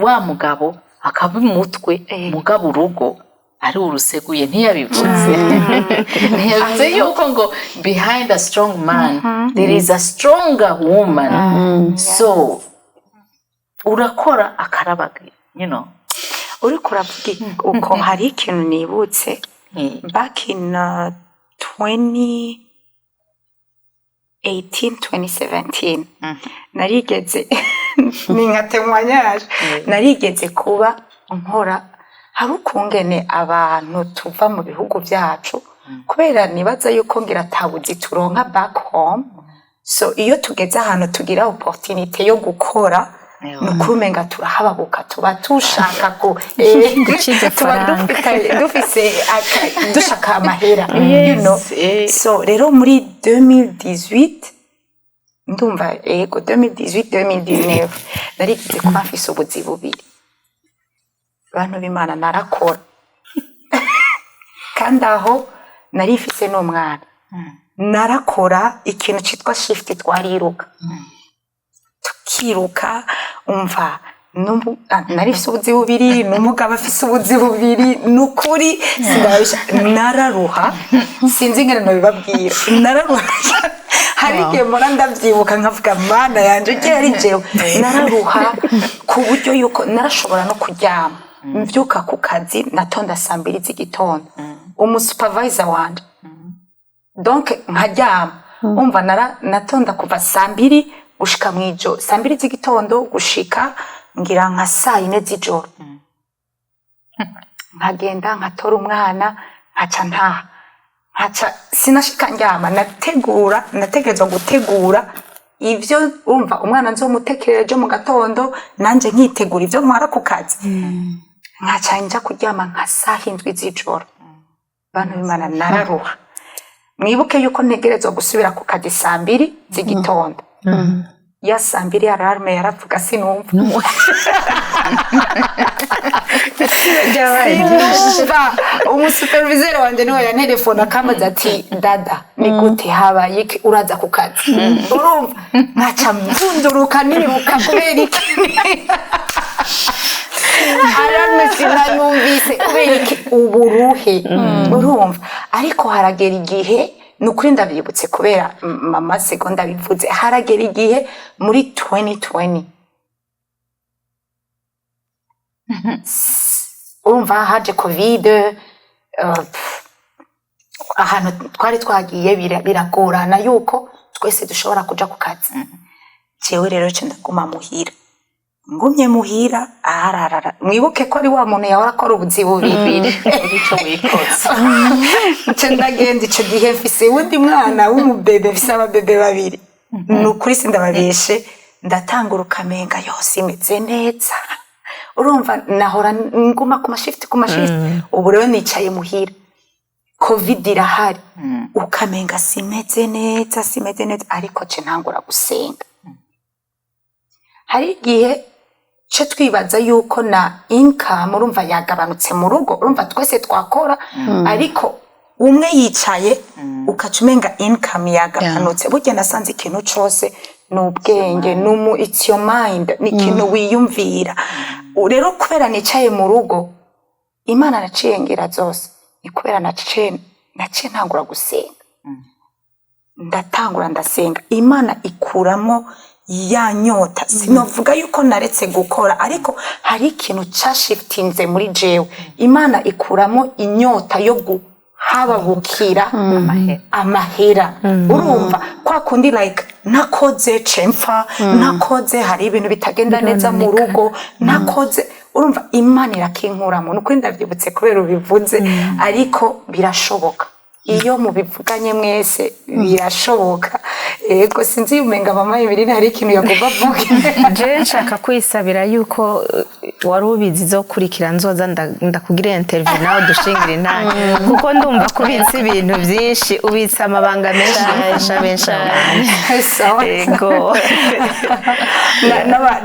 Wa mugabo akaba umutwe, mugabo urugo ari uruseguye. Ntiyabivuze yuko ngo behind a strong man there is a stronger woman. So urakora akarabaga, you know. Uri kuravuga uko hari ikintu nibutse back in 2017 narigeze ni nka témoignage, narigeze kuba nkora hari ukungene abantu tuva mu bihugu byacu, kubera nibaza yuko ngira tabuzi turonka back home. So iyo tugeze ahantu tugira opportunité yo gukora, nukumenga turahababuka, tuba tushaka ko dufise dushaka amahera, you know. So rero muri 2018 ndumva 2018-2019 narigeze kuba mfise ubuzi bubiri. Bantu b'Imana narakora kandi aho narifise n'umwana, narakora ikintu citwa shift, twariruka tukiruka. Umva narifise ubuzi bubiri, n'umugabo afise ubuzi bubiri, nukuri sindabisha, nararuha, sinzi ingene nabibabwira, nararuha. Hari igihe mpora ndavyibuka nkavuga Mana yanje ugiye ari jewe, nararuha ku buryo yuko narashobora no kuryama. Mvyuka ku kazi natonda 2:00 z'igitondo, umusupervisor wanje donc nkaryama. Umva natonda kuva 2:00 gushika mwijoro, 2:00 z'igitondo gushika ngira nka 4:00 z'ijoro. Nkagenda nkatora umwana nkaca sinashika ndyama, nategerezwa gutegura ivyo umva umwana nzomutekerera ejo mu gatondo, nanje nkitegura ivyo ntwara ku kazi. Nkaca nja kuryama nka 7:00 z'ijoro. Bantu b'Imana nararuha. Mwibuke yuko ntegerezwa gusubira ku kazi 2:00 z'igitondo. Ya 2:00 alarme yaravuga sinumva. Sinumva. Umusupervisor wanje niwe yantelefona akambaza ati dada ni gute habaye iki uraza ku kazi? Urumva nkaca mvunduruka niruka kubera iki? Alarme sinayumvise kubera iki? Uburuhe. Urumva ariko haragera igihe, nukuri ndabyibutse kubera Mme Seconde abivuze, haragera igihe muri 2020 urumva haje covid, ahantu twari twagiye biragorana yuko twese dushobora kuja ku kazi jewe rero cyo ndaguma muhira ngumye muhira ararara mwibuke ko ari wa muntu yahora akora ubuzi bubiri icyo wikoza cyo ndagenda icyo gihe mfise wundi mwana w'umubebe mfise ababebe babiri nukuri sindababeshe ndatangura ukamenga yose imeze neza urumva nahora nguma ku mashifti ubu rero nicaye muhira covid irahari ukamenga simeze neza ariko ce ntangura gusenga hari igihe cyo twibaza yuko na income urumva yagabanutse mu rugo urumva twese twakora ariko umwe yicaye ukacumenga income yagabanutse burya nasanze ikintu cyose n'ubwenge it's your mind ni ikintu wiyumvira rero kubera nicaye mu rugo Imana naciye ngira zose ni kubera naciye ntangura gusenga ndatangura ndasenga Imana ikuramo ya nyota sinovuga yuko naretse gukora ariko hari ikintu cyashiftinze muri jewe Imana ikuramo inyota yo guhababukira amahera urumva kwa kundi like nakoze cemfa nakoze hari ibintu bitagenda neza mu rugo nakoze urumva Imana irakinkuramo nuko ndavyibutse kubera ubivuze ariko birashoboka iyo mubivuganye mwese birashoboka yego sinzi umenga Mme Emeryne hari ikintu yagomba vuga je nshaka kwisabira yuko warubizi zo kurikira nzoza ndakugira interview nawe dushingira intanye kuko ndumva kubitsa ibintu byinshi ubitsa amabanga menshi yego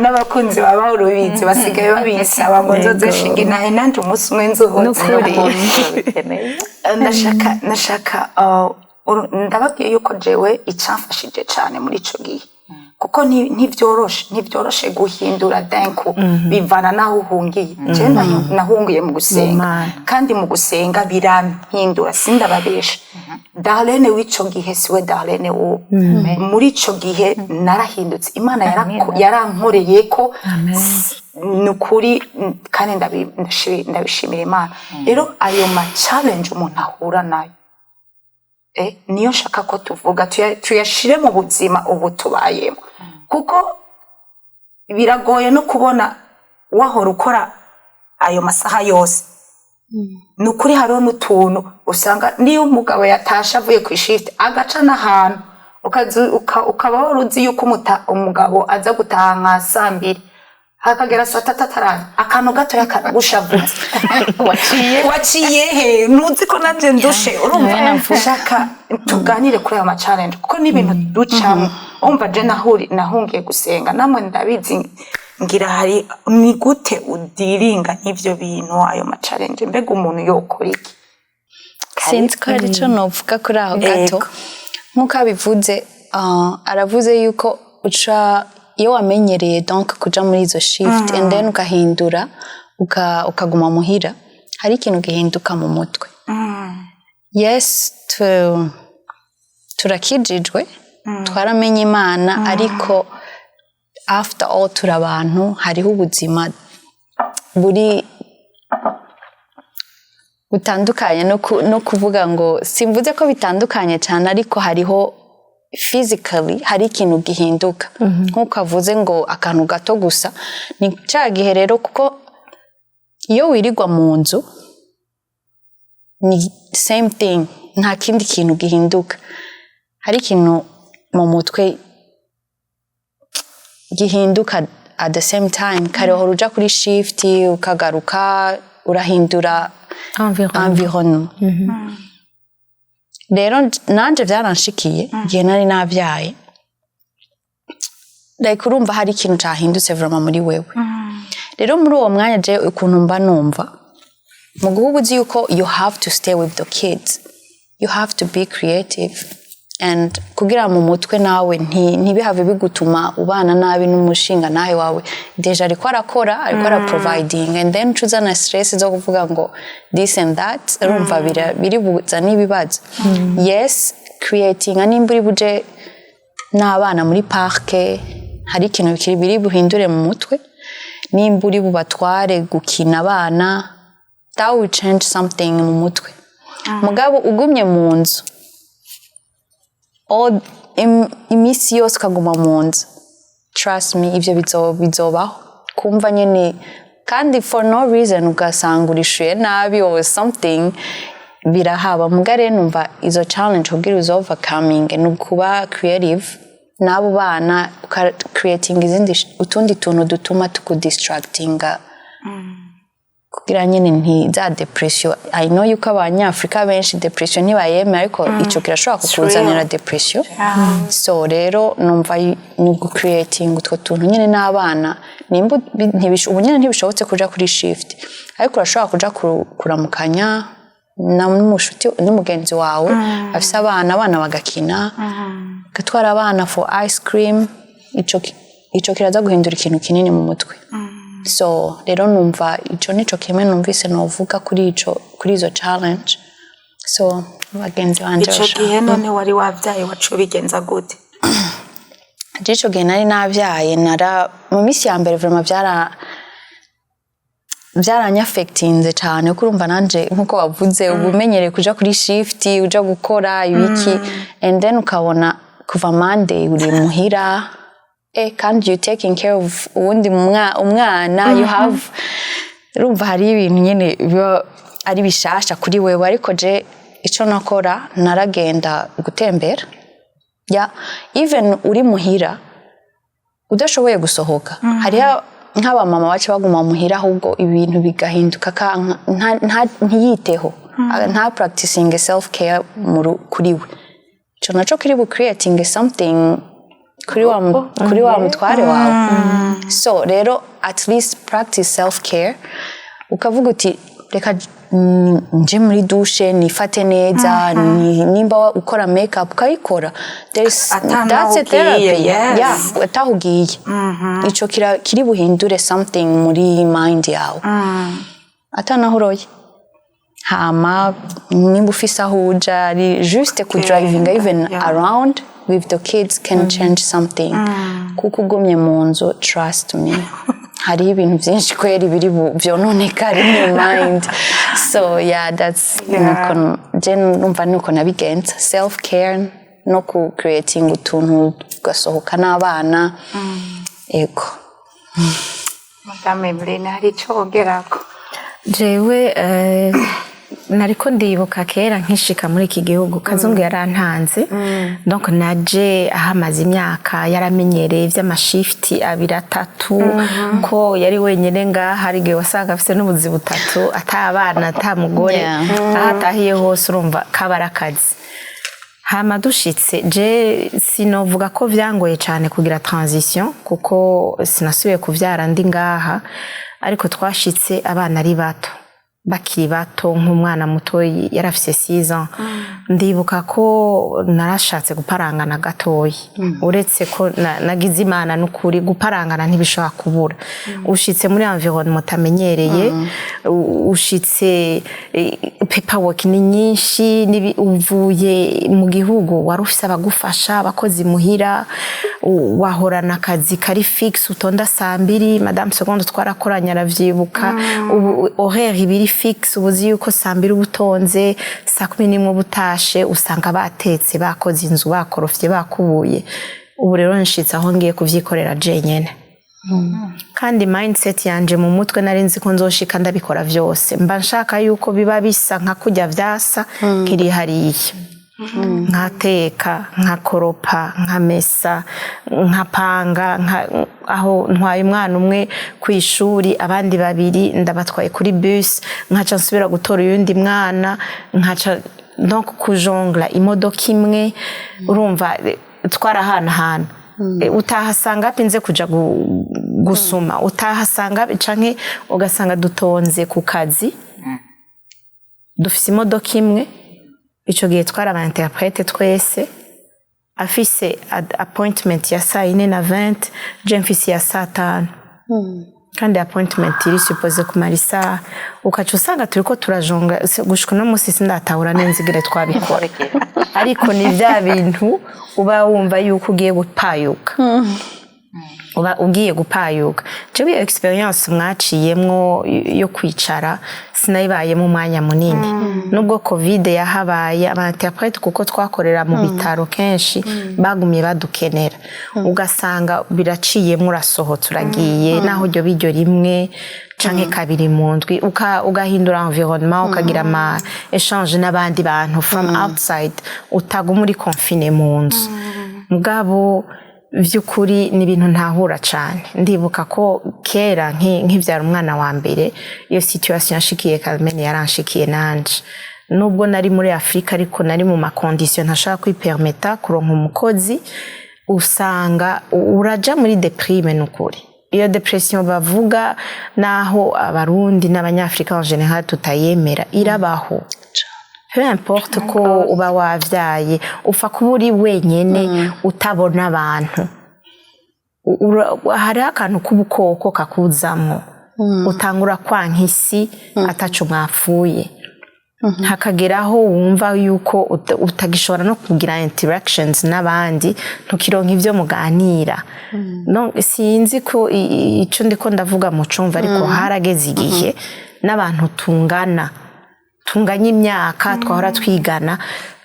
n'abakunzi baba urubizi basigaye babisaba ngo nzoze shinga intanye nanje umunsi umwe nzohoze ndashaka ndababwiye yuko jewe icamfashije cyane muri ico gihe kuko ntivyoroshe guhindura denku bivana naho uhungiye je nahungiye mu gusenga kandi mu gusenga birampindura sindababesha Darlene w'ico gihe siwe Darlene wo muri ico gihe narahindutse Imana yarankoreye ko nukuri kandi ndabishimira Imana rero ayo ma challenge umuntu ahura nayo niyo nshaka ko tuvuga tuyashire mu buzima ubu tubayemo kuko biragoye no kubona wahora ukora ayo masaha yose nukuri hariho n'utuntu usanga niyo umugabo yatasha avuye ku ishifti agaca n'ahantu ukaba waruzi yuko umugabo aza gutaha nka 2:00 hakagera 3:00 akantu gato yakaragushavutse waciye he nuzi ko nanje ndushe urumva nshaka tuganire kuri ayo ma challenge kuko n'ibintu ducamo umva je nahungiye gusenga namwe ndabizi ngira hari ni gute udiringa n'ivyo bintu ayo ma challenge mbega umuntu yokora iki sinzi ko ari cyo novuga kuri aho gato nkuko abivuze aravuze yuko uca iyo wamenyereye donc kuja muri izo shift and then ukahindura ukaguma muhira hari ikintu gihinduka mu mutwe yes turakijijwe twaramenye Imana ariko after all turi abantu hariho ubuzima buri butandukanye no kuvuga ngo simvuze ko bitandukanye cyane ariko hariho physically hari ikintu gihinduka nkuko avuze ngo akantu gato gusa ni cya gihe rero kuko iyo wirirwa mu nzu ni same thing nta kindi kintu gihinduka hari ikintu mu mutwe gihinduka at the same time kare uhora uja kuri shift ukagaruka urahindura environnement rero nanje byaranshikiye igihe nari nabyaye like urumva hari ikintu cyahindutse vraiment muri wewe rero muri uwo mwanya je ukuntu mba numva mu gihugu uzi yuko you have to stay with the kids you have to be creative and kugira mu mutwe nawe ntibihave bigutuma ubana nabi n'umushinga nawe wawe deja ariko arakora providing and then chuza na stress zo kuvuga ngo this and that urumva biri buza n'ibibazo yes creating animburi buje n'abana muri parke hari ikintu biri buhindure mu mutwe nimburi bubatware gukina abana that will change something mu mutwe mugabo ugumye mu nzu imisi yose ukaguma mu nzu, trust me, ivyo bizobaho kumva nyene kandi for no reason ugasanga urishuye nabi or something birahaba. Mugare numva izo challenge kugira uzo overcoming ni kuba creative n'abo bana creating utundi tuntu dutuma tukudistractinga kugira nyine ntiza depression. I know yuko abanyafrika benshi depression ntibayeme ariko ico kirashobora kukuzanira depression. So rero numva ni creating utwo tuntu nyine n'abana nimba ubu nyine ntibishobotse kuja kuri shift ariko urashobora kuja kuramukanya n'umushuti n'umugenzi wawe afise abana bagakina gatwara abana for ice cream, ico kiraza guhindura ikintu kinini mu mutwe. So rero numva ico nico kimwe numvise novuga kuri izo challenge. So bagenzi banje ico gihe none wari wavyaye wacu bigenza gute? Ico gihe nari navyaye mu misi ya mbere vraiment byaranyafectinze cyane kurumva nanje nkuko wavuze ubumenyereye kuja kuri shift uja gukora ibiki and then ukabona kuva Monday uri muhira kandi you taking care of uwundi umwana you have urumva hari ibintu nyene biba ari bishasha kuri wewe ariko je ico nakora naragenda gutembera even uri muhira udashoboye gusohoka hariya nk'aba mama bacu baguma muhira ahubwo ibintu bigahinduka ntiyiteho nta practicing self care kuri we ico naco kiri bu creating something kuri wa mutware wawe. So rero at least practice self care ukavuga uti reka nje muri douche nifate neza nimba ukora makeup ukayikora that's a therapy. Atahugiye ico kiri buhindure something muri mind yawe atanahoroye hama nimba ufise aho uja ari juste kudriving even around with the kids can change something kuko ugumye mu nzu trust me hari ibintu byinshi kweri biri vyononekara in mind. So that's numva nuko nabigenza self care no ku creating utuntu gasohoka n'abana ego. Mme Emeryne hari ico wongerako? Jewe nariko ndibuka kera nkishika muri iki gihugu kazungu yarantanze donc naje ahamaze imyaka yaramenyereye vy'amashifti 2-3 ko yari wenyene ngaha hari gihe wasanga afise n'ubuzi butatu atabana atamugore ahatahiye hose urumva kabarakazi. Hama dushitse je sinovuga ko vyangoye cyane kugira transition kuko sinasubiye kuvyara ndi ngaha ariko twashitse abana ari bato bakiri bato nk'umwana muto yarafise 6 ans. Ndibuka ko narashatse guparangana gatoyi uretse ko nagize Imana n'ukuri guparangana ntibishobora kubura. Ushitse muri environnement utamenyereye ushitse paperwork ni nyinshi uvuye mu gihugu warufise abagufasha abakozi muhira wahorana akazi kari fix utonda 2:00 Mme Seconde twarakoranya aravyibuka horaire ibiri fix ubuzi yuko 2:00 ubutonze 11:00 butashe usanga batetse bakoze inzu bakorofye bakubuye. Ubu rero nshitse aho ngiye kuvyikorera jenyene kandi mindset yanje mu mutwe nari nzi ko nzoshika ndabikora vyose mba nshaka yuko biba bisa nka kujya vyasa kiri hariye nkateka nkakoropa nkamesa nkapanga aho ntwaye umwana umwe kwishuri abandi 2 ndabatwaye kuri bus nkaca nsubira gutora uyundi mwana nkaca donc kujongla imodoka imwe urumva twarahanahana utahasanga pinze kuja gusuma utahasanga canke ugasanga dutonze ku kazi dufise imodoka imwe ico gihe twara aba interprete twese afise appointment ya 4:20 je mfise ya 5:00 kandi appointment iri suppose kumarisa ukaca usanga turiko turajonga gushika no musi sindatahura nenzigire twabikora ariko ni bya bintu uba wumva yuko ugiye gupayuka uba ugiye gupayuka jewe experience mwaciyemwo yo kwicara sinayibayemo umwanya munini nubwo covid yahabaye abanterprete kuko twakorera mu bitaro kenshi bagumye badukenera ugasanga biraciyemwo urasohotse uragiye naho ryo biryo rimwe canke kabiri mu ndwi ugahindura environnement ukagira ama échange n'abandi bantu from outside utaga muri confine mu nzu mugabo vy'ukuri ni ibintu ntahura cane ndibuka ko kera nk'ivyara umwana wa mbere iyo situation yashikiye Calmene yaranshikiye nanje nubwo nari muri Afrika ariko nari mu makondition ntashaka kwipermeta kuronka umukozi usanga uraja muri deprime n'ukuri iyo depression bavuga naho abarundi n'abanyafrika en general tutayemera irabaho peu importe ko uba wavyaye ufa kuba uri wenyene utabona abantu hari akantu k'ubukoko kakuzamwo utangura kwanka isi ataco mwapfuye hakageraho wumva yuko utagishobora no kugira interactions n'abandi ntukironka ivyo muganira no sinzi ko ico ndiko ndavuga mu cumva ariko harageze igihe n'abantu tunganya imyaka twahora twigana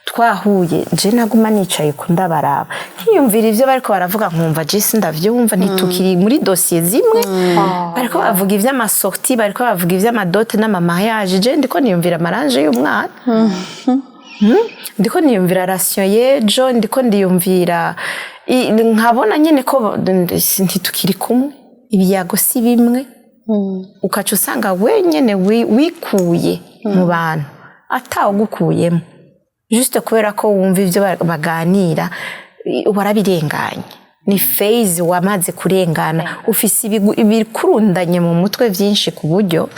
twahuye je naguma nicaye kundabaraba nkiyumvira ivyo bariko baravuga nkumva je sindavyumva ntitukiri muri dossier zimwe bariko bavuga ivy'amasorti bariko bavuga ivy'amadote n'amamariage je ndiko niyumvira amaranje y'umwana ndiko niyumvira ration yejo ndiko ndiyumvira nkabona nyene ko ntitukiri kumwe ibiyago si bimwe ukaca usanga wenyene wikuye mu bantu atawugukuyemo juste kubera ko wumva ivyo baganira warabirenganye ni phase wamaze kurengana ufise ibikurundanye mu mutwe vyinshi ku buryo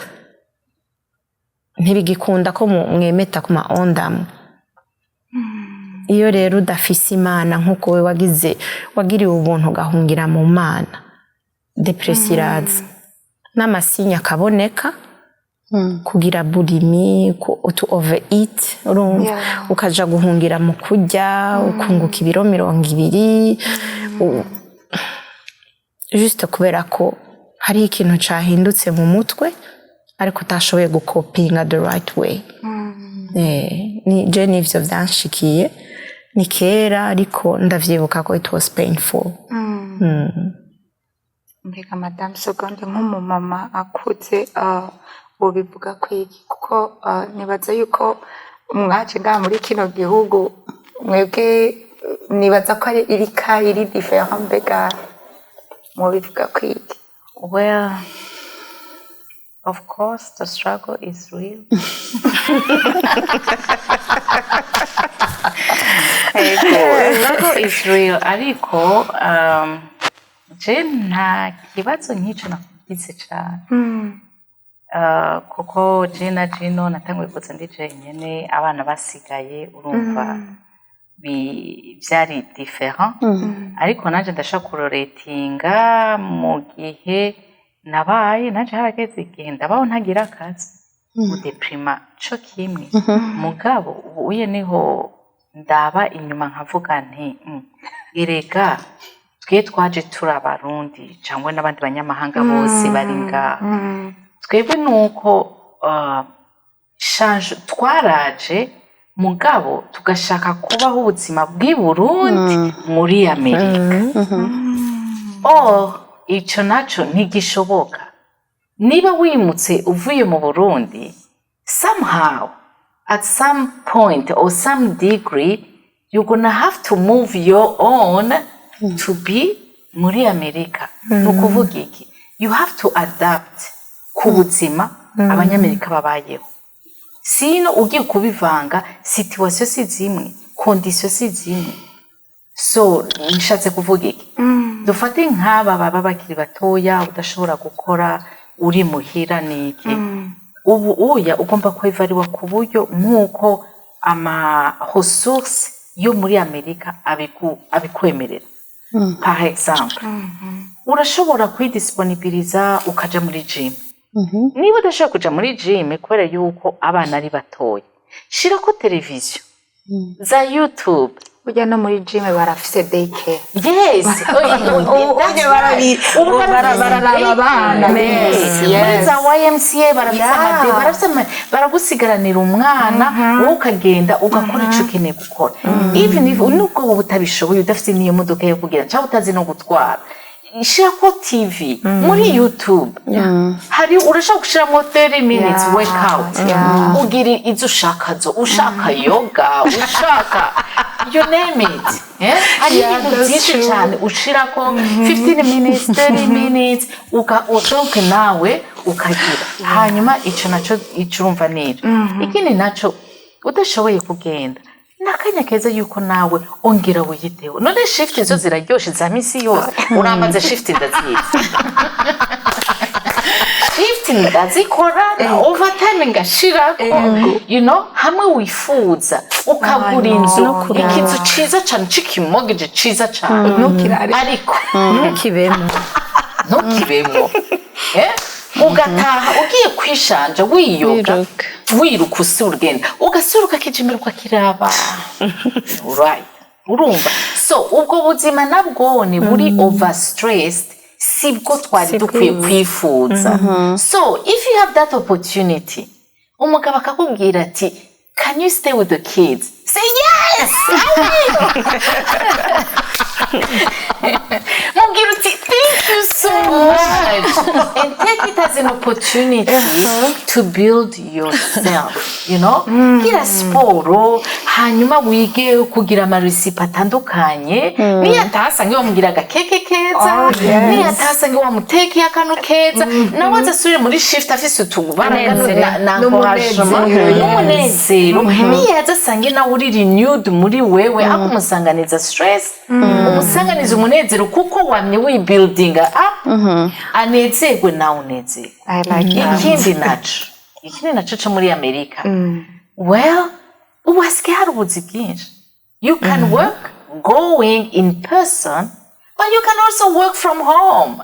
ntibigikunda ko mwemeta ku maondamu iyo rero udafise imana nk'uko we wagiriwe ubuntu ugahungira mu mana depression iraza n'amasinya akaboneka kugira bulimi to overeat ukaja guhungira mu kurya ukunguka ibiro 200 juste kubera ko hari ikintu cahindutse mu mutwe ariko utashoboye gukopinga the right way ni je nivyo vyanshikiye ni kera ariko ndavyibuka ko it was painful mbega Madame Seconde nk'umumama akuze ubivuga kwiki kuko nibaza yuko mwaje ngaha muri kino gihugu mwebwe nibaza ko iri different mbega mubivuga kwiki well of course the struggle is real the struggle is real ariko je nta kibazo nk'ico nakugize cane kuko je na Jino natanguye kuza ndi jenyene abana basigaye urumva vyari different ariko nanje ndashaka kuroretinga mu gihe nabaye nanje harageze igihe ndabaho ntagira akazi udeprima co kimwe mugabo uye niho ndaba inyuma nkavuga nti erega twe twaje turi abarundi cyangwa n'abandi banyamahanga bose bari ngaha twebwe nuko twaraje mugabo tugashaka kubaho ubuzima bw'i Burundi muri Amerika ico naco ntigishoboka niba wimutse uvuye mu Burundi somehow at some point or some degree you're gonna have to move your own to be muri Amerika nukuvuga iki you have to adapt ku buzima abanyamerika babayeho sino ugiye kubivanga situation si zimwe condition si zimwe so nishatse kuvuga iki dufate nk'aba baba bakiri batoya udashobora gukora uri muhira niki ubu ugomba kwivariwa ku buryo nk'uko ama ressources yo muri Amerika abikwemerera par exemple urashobora kwidisponibiliza ukaja muri gym niba udashaka kuja muri gym kubera yuko abana ari batoya shirako televiziyo za YouTube burya no muri gym barafise daycare. Yes. bararaba abana. Muri za YMCA baragusigaranira umwana wowe ukagenda ugakora ico ukeneye gukora. Even if nubwo wowe utabishoboye udafite niyo modoka yo kugira cyangwa utazi no gutwara, shirako TV muri YouTube hari urashaka gushiramo 30 minutes workout ugira izo ushaka yoga ushaka you name it hari ibintu byinshi cyane ushirako 15 minutes 30 minutes utonke nawe ukagira hanyuma ico naco icurumva nero ikindi naco udashoboye kugenda nakanya keza yuko nawe ongera wiyiteho none shift zo ziraryoshe za misi yose uramaze shift ndaziye shift ndazikora overtime ngashirako you know hamwe wifuza ukagura inzu ikizu ciza cyane cikimogeje ciza cyane ariko ntukibemo ugataha ugiye kwishanja wiyoga wiruka usura urugenda ugasuruka kijimirwa kiraba right urumva so ubwo buzima nabwo ni buri overstressed sibwo twari dukwiye kwifuza so if you have that opportunity umugabo akakubwira ati can you stay with the kids say yes I will mubwira uti thank you so much and take it as an opportunity to build yourself you know gira siporo hanyuma wige kugira amaresipe atandukanye niyo atasange wamugira agakeke keza niyo atasange wamutekeye akantu keza nawe azasubire muri shift afise utubaraga na n'umunezero niyo azasange nawe uri renewed muri wewe akumusanganiza stress umusanganiza umunezero kuko wamye wibuildinga up anezerwe nawe unezerwe ikindi naco co muri Amerika well ubasigaye hari ubuzi bwinshi you can work going in person but you can also work from home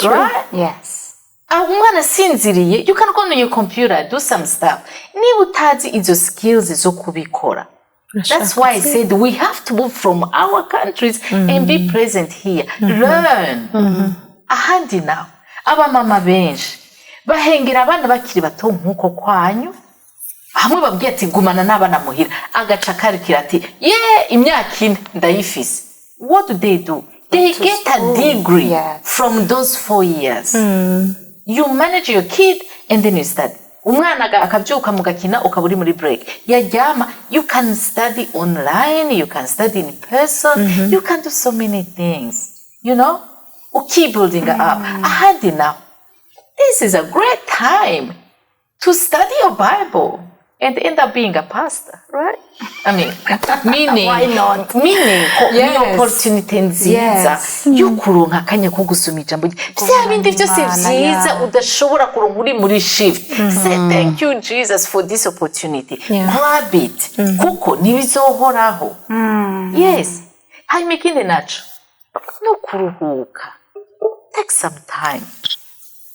right yes umwana asinziriye you can go on your computer do some stuff niba utazi izo skills zo kubikora. That's why I said we have to move from our countries and be present here. Learn. Ahandi nawe abamama benshi bahengera abana bakiri bato nkuko kwanyu hamwe babwiye ati gumana n'abana muhira agaca karikira ati imyaka 4 ndayifise. What do? They get a degree from those 4 years. You manage your kid and then you study. Umwana akabyuka mugakina ukaburi muri break yaryama you can study online you can study in person you can do so many things you know keep building up ahandi now this is a great time to study your Bible and end up being a pastor right I mean meaning ni opportunity nziza yo kuronka akanya ko gusoma ijambo bya bindi byose byiza udashobora kuronka uri muri shift say thank you Jesus for this opportunity grab it kuko nibizohoraho yes hanyuma ikindi naco no kuruhuka take some time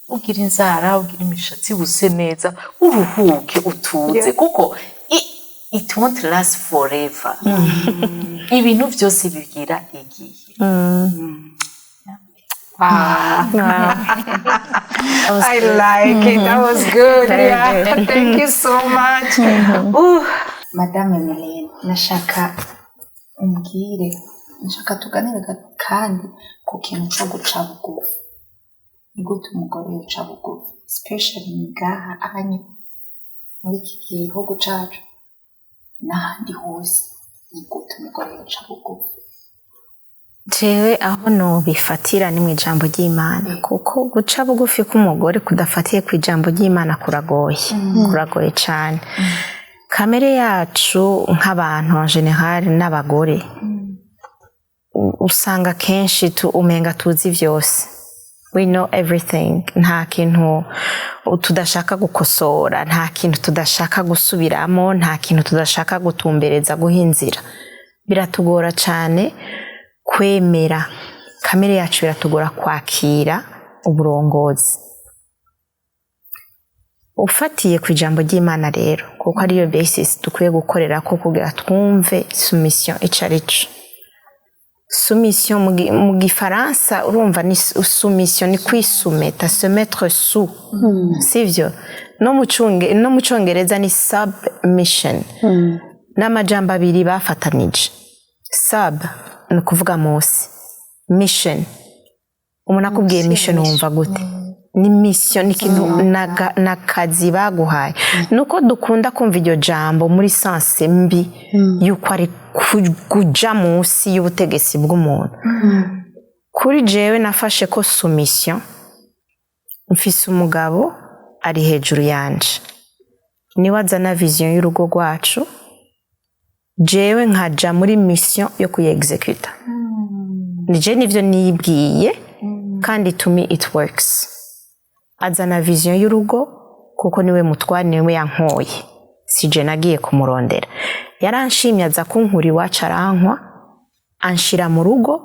ugira inzara ugira imishatsi buse neza uruhuke utuze kuko it won't last forever ibintu byose bigira igihe I like it that was good thank you so much Mme Emeryne nashaka tuganire kandi ku kintu cyo guca bugufi igute umugore uca bugufi especially ngaha ahanye muri iki gihugu cacu n'ahandi hose igute umugore uca bugufi. jewe aho no bifatira ni mu ijambo ry'Imana kuko guca bugufi k'umugore kudafatiye ku ijambo ry'Imana kuragoye cyane kamere yacu nk'abantu en general n'abagore usanga kenshi umenga tuzi vyose we know everything nta kintu tudashaka gukosora nta kintu tudashaka gusubiramo nta kintu tudashaka gutumbereza guhinzira biratugora cyane kwemera kamere yacu biratugora kwakira uburongozi ufatiye ku ijambo ry'Imana rero kuko ariyo basis dukwiye gukorera ko kugira twumve submission icarico. Soumission mu gifaransa urumva ni soumission ni kwisumeta, se mettre sous, sivyo? No mu Congereza ni submission. N'amajambo abiri bafatanije. Sub ni kuvuga munsi, mission umuntu akubwiye mission wumva gute? Ni mission, ni kintu nakazi baguhaye. Nuko dukunda kumva iryo jambo muri sense mbi yuko ari kuja munsi y'ubutegetsi bw'umuntu. Kuri jewe nafashe ko soumission, mfise umugabo ari hejuru yanje, niwe azana vision y'urugo rwacu, jewe nkaja muri mission yo kuyi-executa. Nije nivyo nibwiye kandi to me it works. Azana vision y'urugo kuko niwe mutware, niwe yankoye, sije nagiye kumurondera. Yaranshimye aza kunkura iwacu arankwa, anshira mu rugo,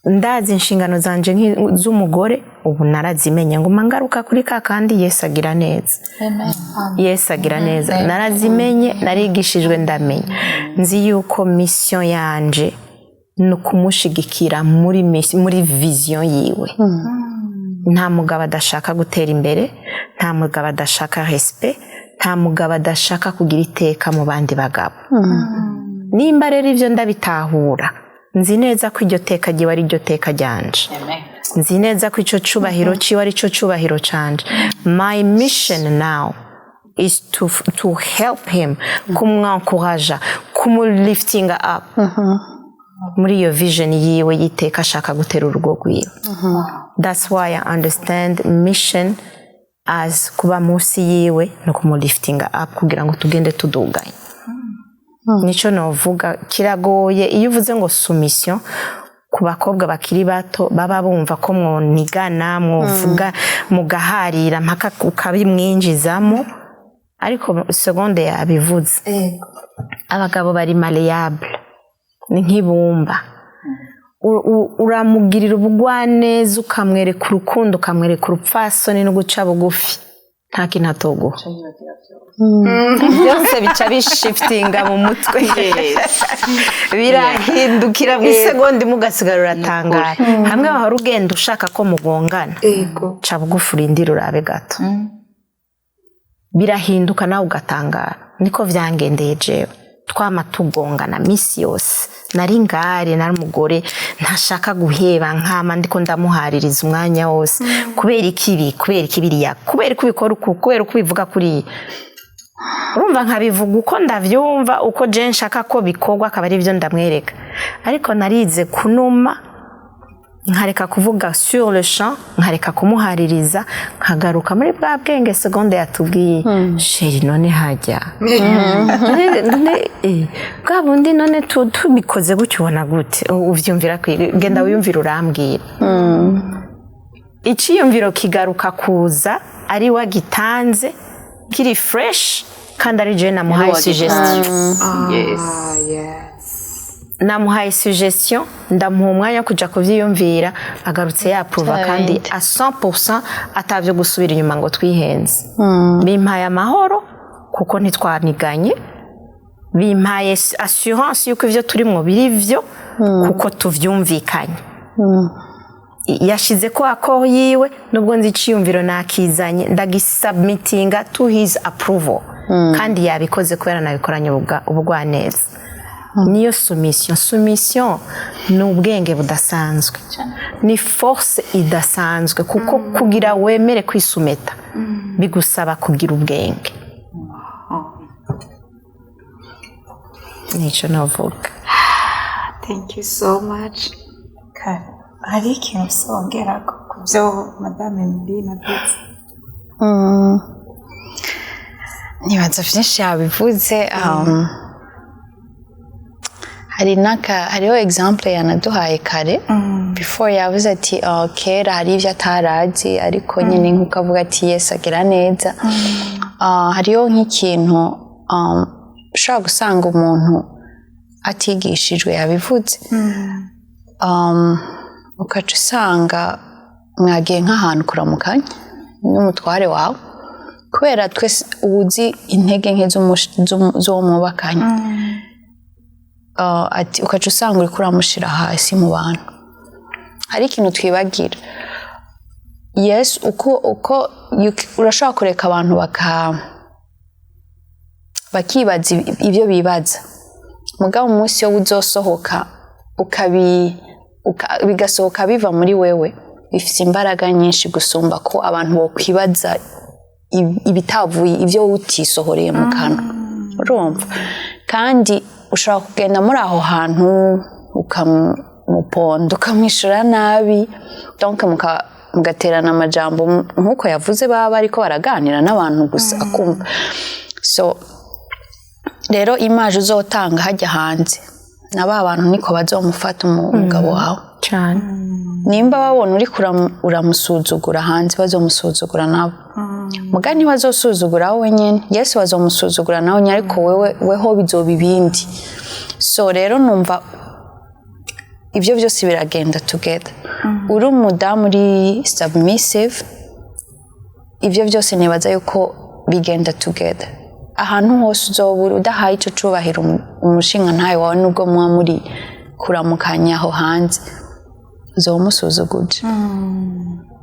ndazi inshingano zanje z'umugore, ubu narazimenye ngo mangaruka kuri kandi Yesu agira neza. Yesu agira neza, narazimenye, narigishijwe ndamenya. Nzi yuko mission yanje no kumushigikira muri vision yiwe. Nta mugabo adashaka gutera imbere, nta mugabo adashaka respect, nta mugabo adashaka kugira iteka mu bandi bagabo. Nimba rero ivyo ndabitahura, nzi neza ko iryo teka giwe ari iryo teka ryanje. Nzi neza ko ico cubahiro ciwe ari ico cubahiro canje. My mission now is to help him, kumwankoraja, kumulifting up muri iyo vision yiwe yiteka ashaka gutera urugo rwiwe. That's why I understand mission as kuba munsi yiwe no kumulifting up kugira ngo tugende tuduganye. Nico novuga kiragoye iyo uvuze ngo soumission ku bakobwa bakiri bato baba bumva ko mwonigana, mwovuga mugaharira mpaka ukabimwinjizamo, ariko Seconde yabivuze. Abagabo bari malleable, ni nk'ibumba. Uramugirira ubugwaneza, ukamwereka urukundo, ukamwereka urupfasoni no guca bugufi, Ntakintu Atoguha. Byose bica bishiftinga mu mutwe, birahindukira mu isegonda mugasigara uratangara. Hamwe wahora ugenda ushaka ko mugongana, ca bugufi urindira urabe gato, birahinduka nawe ugatangara. Niko vyangendeye jewe, twama tugongana misi yose. Nari ngare, nari umugore ntashaka guheba, nkama ndiko ndamuhaririza umwanya wose. Kubera ikibiriya, kubera kubikora uko, kubera kubivuga kuri. Urumva nkabivuga uko ndavyumva, uko je nshaka ko bikorwa, akaba ari byo ndamwereka. Ariko narize kunuma, nkareka kuvuga sur le champ, nkareka kumuhaririza, nkagaruka muri bwa bwenge Seconde yatubwiye. Sheri none hajya bwa bundi none tubikoze gutyo ubona gute? Uvyumvira genda wiyumvira urambwira. Iciyumviro kigaruka kuza ari wagitanze kiri fresh kandi ari je namuhaye suggestion. Namuhaye suggestion, ndamuha umwanya kuja kuvyiyumvira, agarutse yapruva kandi a 100% atavyo gusubira inyuma ngo twihenze. Bimpaye amahoro kuko ntitwaniganye, bimpaye assurance yuko ivyo turimwo biri vyo kuko tuvyumvikanye. Yashize ko ako yiwe, nubwo nzi iciyumviro nakizanye, ndagisubmittinga to his approval, kandi yabikoze kubera nabikoranye ubugwaneza. Niyo soumission ni ubwenge budasanzwe, ni force idasanzwe, kuko kugira wemere kwisumeta bigusaba kugira ubwenge. Nico navuga. Thank you so much. Hari ikintu usongera ku byo Mme Emeryne avuze? Nibaza vyinshi yabivuze. Hariho example yanaduhaye kare, before yavuze ati kera hari ivyo atarazi, ariko nyine nkuko avuga ati Yesu agira neza. Hariho nk'ikintu ushobora gusanga umuntu atigishijwe yabivuze, ukaca usanga mwagiye nk'ahantu kuramukanya n'umutware wawe, kubera twese ubuzi intege nke zo mubakanye ati ukaca usanga uriko uramushira hasi mu bantu. Hari ikintu twibagira, yes, uko urashobora kureka abantu bakibaza ibyo bibaza, mugabo umunsi wo uzosohoka bigasohoka biva muri wewe, bifite imbaraga nyinshi gusumba ko abantu bokwibaza ibitavuye ibyo utisohoreye mu kanwa. Urumva? Kandi ushobora kugenda muri aho hantu ukamuponda ukamwishura nabi, donc mugaterana amajambo nk'uko yavuze baba bariko baraganira n'abantu gusa akumva. So rero image uzotanga hajya hanze na ba bantu niko bazomufata umugabo wawe cyane. Nimba babona uri uramusuzugura hanze, bazomusuzugura nabo. Mugani bazosuzugura wowe nyene, Yesu bazomusuzugura nawe nyene, ariko weho bizoba ibindi. So rero numva ibyo byose biragenda together. Uri umudamu uri submissive, ibyo byose nibaza yuko bigenda together. Ahantu hose uzobura udahaye ico cubahiro umushinga ntayo wawe, nubwo muba muri kuramukanya aho hanze, uzomusuzuguje.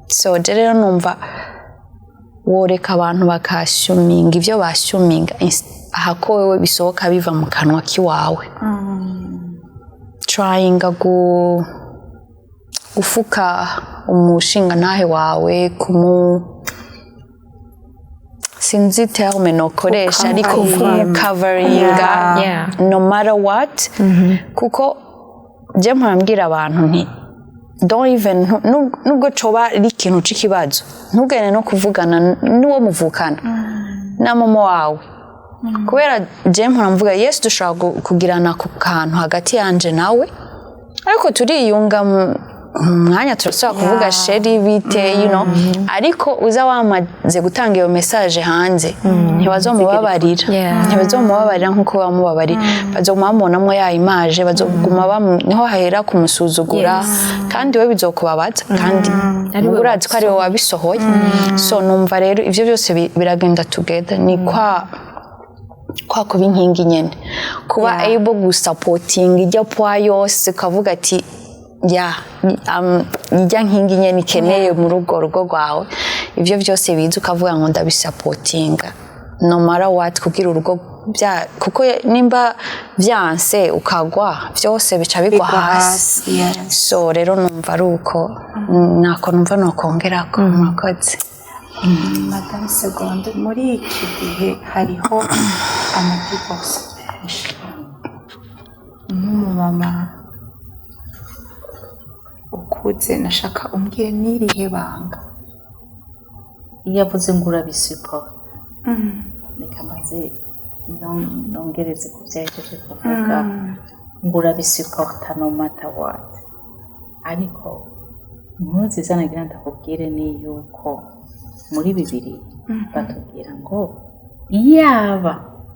So rero numva woreka abantu bakashuminga ibyo bashuminga, ahako wewe bisohoka biva mu kanwa kiwawe. Trying gufuka umushinga ntahe wawe, sinzi terme nokoresha, ariko coveringa no matter what. Kuko je mpambwira abantu nti don't even nubwo coba ari ikintu c'ikibazo, ntugene no kuvugana n'uwo muvukana na mama wawe, kubera je mpamvuga Yesu dushaka kugirana ku kantu hagati yanje nawe, ariko turiyunga mwanya turashaka kuvuga sheri bite, you know, ariko uza wamaze gutanga iyo message hanze, ntibazomubabarira nkuko bamubabarira, bazomubonamo ya image, bazoguma niho hahera kumusuzugura, kandi we bizokubabaza, kandi urazi ko ari wowe wabisohoye. So numva rero ivyo byose biragenda together, ni kwa kuba inkingi nyene, kuba able gusupporting ijya pwa yose, kavuga ati ijya nkingi nyene ikeneye mu rugo rwawe, ivyo byose biza ukavuga ngo ndabisupportinga no matter what, kugira urugo kuko nimba vyanse ukagwa byose bica bigwa hasi. So rero numva ari uko nako numva nokongerako. Murakoze. Mme Seconde, muri iki gihe hariho amadivorce menshi. Nk'umumama ukuze, nashaka umbwire n'irihe banga iyo avuze ngo urabisupport, reka maze nongereze ku byahejeje kuvuga ngo urabisupport no matter what. Ariko inkuru nziza nagira ndakubwire ni yuko muri Bibiliya batubwira ngo iyaba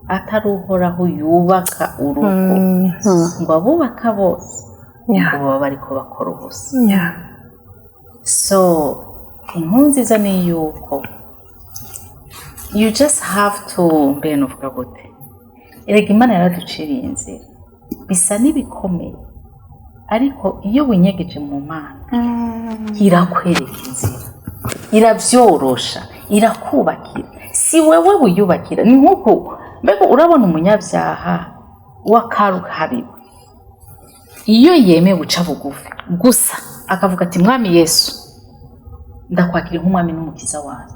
atari uhoraho yubaka urugo, ngo abubaka bose baba bariko bakora ubusa. So inkuru nziza ni yuko you just have to mbere nuvuga gute, erega Imana yaraduciriye inzira, bisa n'ibikomeye, ariko iyo winyegeje mu Mana irakwereka inzira, irabyorosha, irakubakira, si wewe wiyubakira. Ni nkuko mbega urabona umunyabyaha w'akaruhariwe, iyo yemeye guca bugufi gusa akavuga ati mwami Yesu ndakwakira nk'umwami n'umukiza wanjye,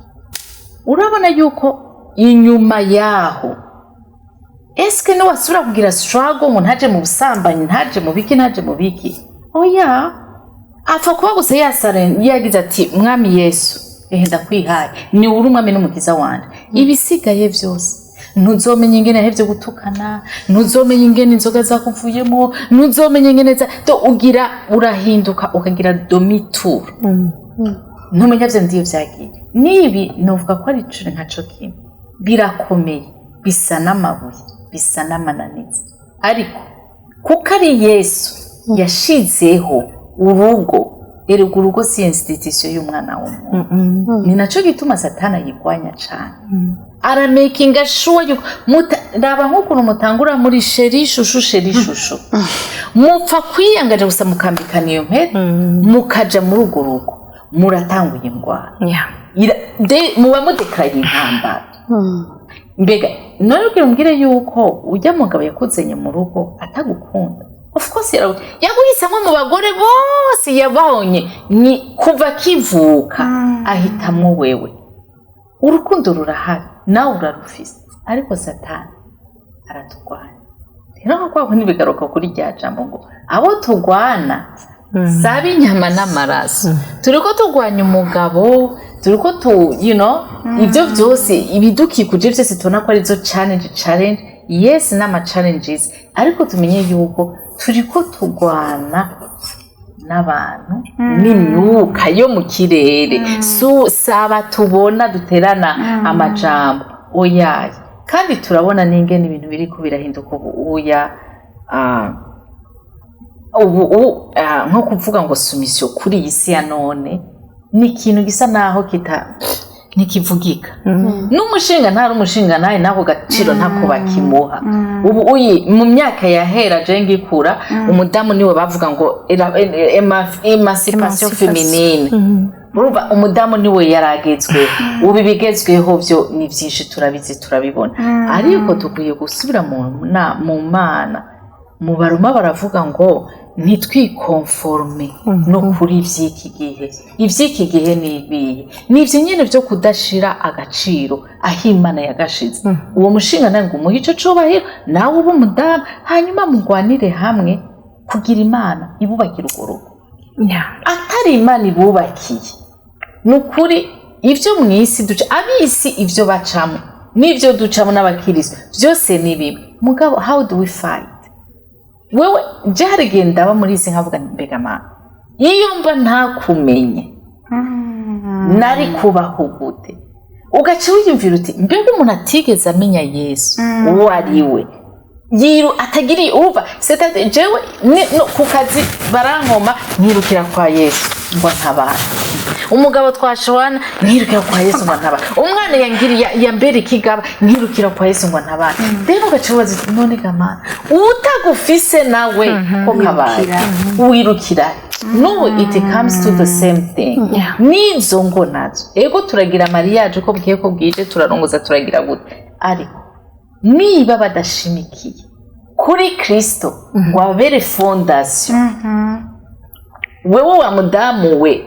urabona yuko inyuma yaho eske no wasura kugira struggle ngo ntaje mu busambanyi, ntaje mu biki, oya, apfa kuba gusa yasaren yagize ati mwami Yesu ndakwihaye, ni uri umwami n'umukiza wanjye, ibisigaye byose ntuzomenya ingene ahevye gutukana, ntuzomenya ingene inzoga zakuvuyemo, ntuzomenya ingene ugira urahinduka ukagira demi-tour. Ntumenya vyo ndiyo vyagiye. Nibi novuga ko ari cure nkaco kimwe, birakomeye, bisa n'amabuye, bisa n'amananiza, ariko kuko ari Yesu yashizeho urugo, erega urugo si institution y'umwana w'umuntu ni naco gituma satana yigwanya cane aramakinga sure yuko raba nk'ukuntu mutangura muri sheri shushu mupfa kwiyangaje gusa mukambikana iyo mpera mukaja muri urwo rugo muratanguye ingwara muba mudekaraye intambara mbega none ubwire yuko ujya mugabo yakuzenye mu rugo atagukunda of course yaguhisemo mu bagore bose yabonye ni kuva kivuka ahitamwo wewe urukundo rurahari nawe urarufise ariko satani aratugwanya rero nk'uko ntibigaruka kuri rya jambo ngo abo tugwana saba inyama n'amaraso turiko tugwanya umugabo turiko ibyo byose ibidukikuje byose tubona ko arizo challenge yes n'ama challenges ariko tumenye yuko turiko tugwana n'abantu n'imyuka yo mu kirere saba tubona duterana amajambo oyaye kandi turabona n'ingene ibintu biriko birahinduka ubu nko kuvuga ngo sumisiyo kuri iyi si ya none ni ikintu gisa naho ntikivugika n'umushinga ntari umushinga nawe nako gaciro ntako bakimuha ubu mu myaka yahera je ngikura umudamu niwe bavuga ngo emancipation féminine urumva umudamu niwe yaragezweho ubu ibigezweho byo ni byinshi turabizi turabibona ariko dukwiye gusubira mu mana mu baroma baravuga ngo ntitwikonforme no kuri ivy'iki gihe nibiye nivyo nyene vyo kudashira agaciro aho Imana yagashize uwo mushinga nawe ngo umuhe ico cubahiro nawe uba umudamu hanyuma mugwanire hamwe kugira Imana ibubakira urwo rugo atari Imana ibubakiye nukuri ivyo mw'isi duca abisi ivyo bacamo n'ivyo ducamo n'abakiristo byose ni bibi mugabo how do we fight wewe jarigenda aba muri isi nkavuga mbega mana iyo mba ntakumenye nari kubaho gute ugaca wiyumvira uti mbega umuntu atigeze amenya Yesu uwo ari we atagiriye uva jewe ku kazi barankoma nirukira kwa Yesu ngo ntabara umugabo twashwana nirukira kwa Yesu ngo ntabara umwana yangiriye yambere ikigaba nirukira kwa Yesu ngo ntabara rero ugaca wazi none gamana utagufise nawe ko kabaye wirukira no it comes to the same thing nizo ngo nazo ego turagira mariage uko bwiye ko bwije turarongoza turagira gute ariko niba badashimikiye kuri Kristo ngo abere fondation wewe wa mudamu we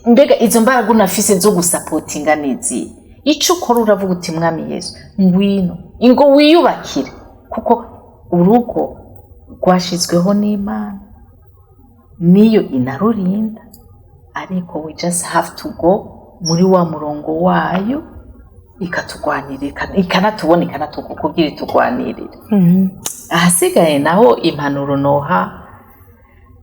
mbega izo mbaraga unafise zo gusapotinga nezi ico ukora uravuga uti mwami Yesu ngwino ingo wiyubakire kuko urugo rwashizweho n'Imana niyo inarurinda ariko we just have to go muri wa murongo wayo ikatugwanirira ikanatubona ikanatukugira itugwanirira ahasigaye naho impanuro noha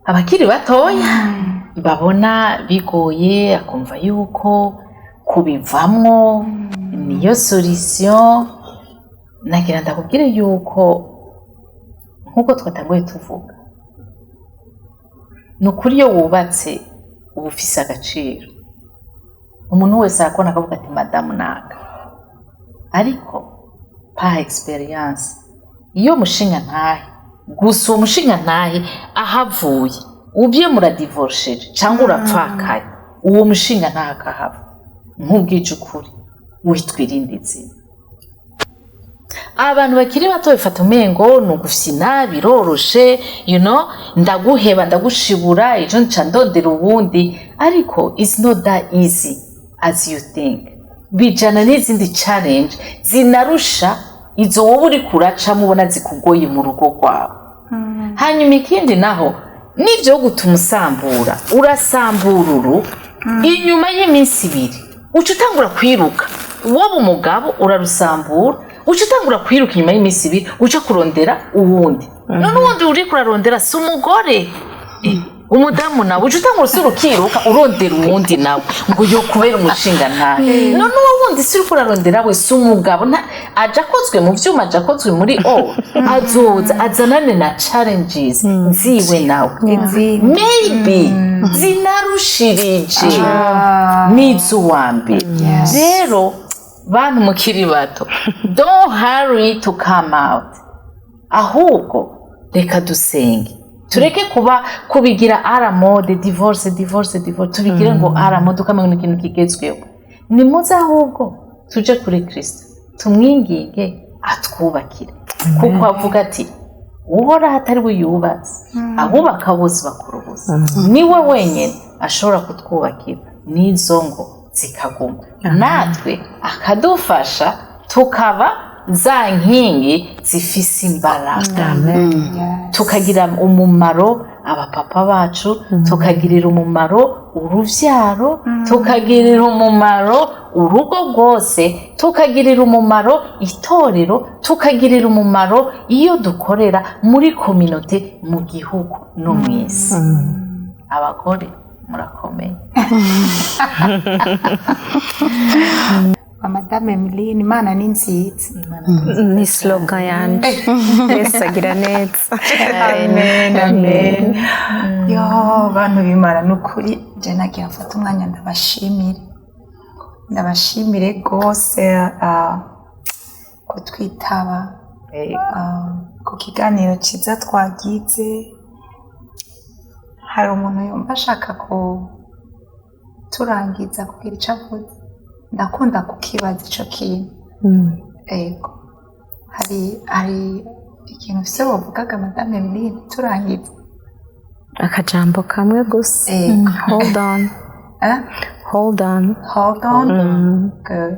abakiri batoya babona bigoye akumva yuko kubivamwo niyo solution nagira ndakubwire yuko nkuko twatanguye tuvuga nukuri iyo wubatse uba ufise agaciro umuntu wese akona akavuga ati madamu naka ariko pa experience iyo mushinga ntahe gusa uwo mushinga ntahe ahavuye ubye muradivorceje cyangwa urapfakaye uwo mushinga ntahe akahava nk'ubwije ukuri witwirinde izina abantu bakiri bato bifata umengo nugufyina biroroshe ndaguheba ndagushibura ejo nca ndondera ubundi ariko it's not that easy as you think bijana n'izindi challenge zinarusha izo wowe uri kuracamo ubona zikugoye mu rugo rwawe hanyuma ikindi naho nivyo gutuma usambura urasambura uru inyuma y'iminsi ibiri uca utangura kwiruka wowe umugabo urarusambura uca utangura kwiruka inyuma y'iminsi ibiri uca kurondera uwundi none uwundi uri kurarondera si umugore umudamu nawe uca utangura usura ukiruka urondera uwundi nawe ngo yo kubera umushinga ntahe none uwo wundi si uri kurarondera we si umugabo aja akozwe mu vyuma aja akozwe muri azoza azanane na challenges ziwe nawe maybe zinarushirije n'izuwambere rero bantu mukiri bato don't hurry to come out ahubwo reka dusenge tureke kubigira aramode divorce tubigire ngo aramode ukamenya ikintu kigezweho nimuze ahubwo tuje kuri Kristo tumwinginge atwubakire kuko avuga ati uhora hatari buyubatse abubaka bose bakurubuza niwe wenyine ashobora kutwubakira n'izo ngo zikaguma natwe akadufasha tukaba za nkingi zifise imbaraga tukagira umumaro abapapa bacu tukagirira umumaro uruvyaro tukagirira umumaro urugo rwose tukagirira umumaro itorero tukagirira umumaro iyo dukorera muri community mu gihugu no mwisi abagore murakomeye Mme Emeryne Imana ni nziza ni slogan yanje Yesu agira neza amen yo bantu b'Imana n'ukuri je nagira mfata umwanya ndabashimire rwose ko twitaba ku kiganiro cyiza twagize hari umuntu yumva ashaka turangiza kugira icyo avuze ndakunda kukibaza icyo kintu ego hari ikintu ufise wovugaga Mme Emeryne turangiza akajambo kamwe gusa hold on good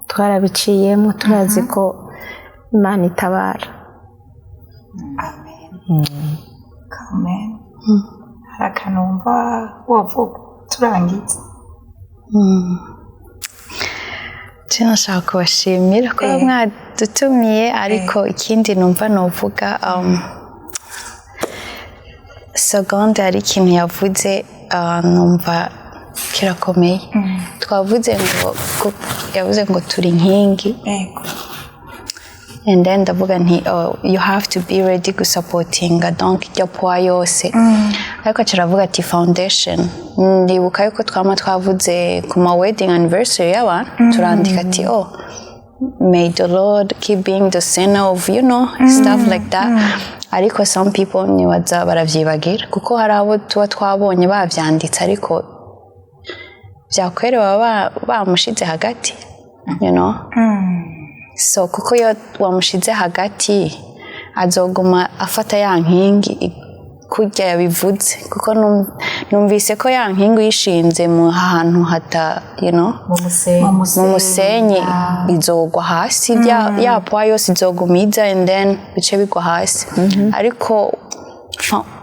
twarabiciyemo turazi ko Imana itabara amen hari akantu wumva wavuga turangiza nashaka kubashimira ko mwadutumiye ariko ikindi numva novuga Seconde hari ikintu yavuze numva kirakomeye yavuze ngo turi inkingi and then ndavuga nti you have to be ready gusapotinga donc iryo poa yose ariko kiravuga ati foundation ndibuka yuko twavuze ku ma wedding anniversary y'abantu turandika ati may the Lord keep being the center of stuff like that ariko some people nibaza baravyibagira kuko hari abo tuba twabonye bavyanditse ariko byakwere baba bamushize hagati so kuko iyo wamushize hagati azoguma afata ya nkingi kurya yabivuze kuko numvise ko ya nkingi uyishinze mu hantu hata mu musenyi izogwa hasi ya poa yose izogumiza and then bice bigwa hasi ariko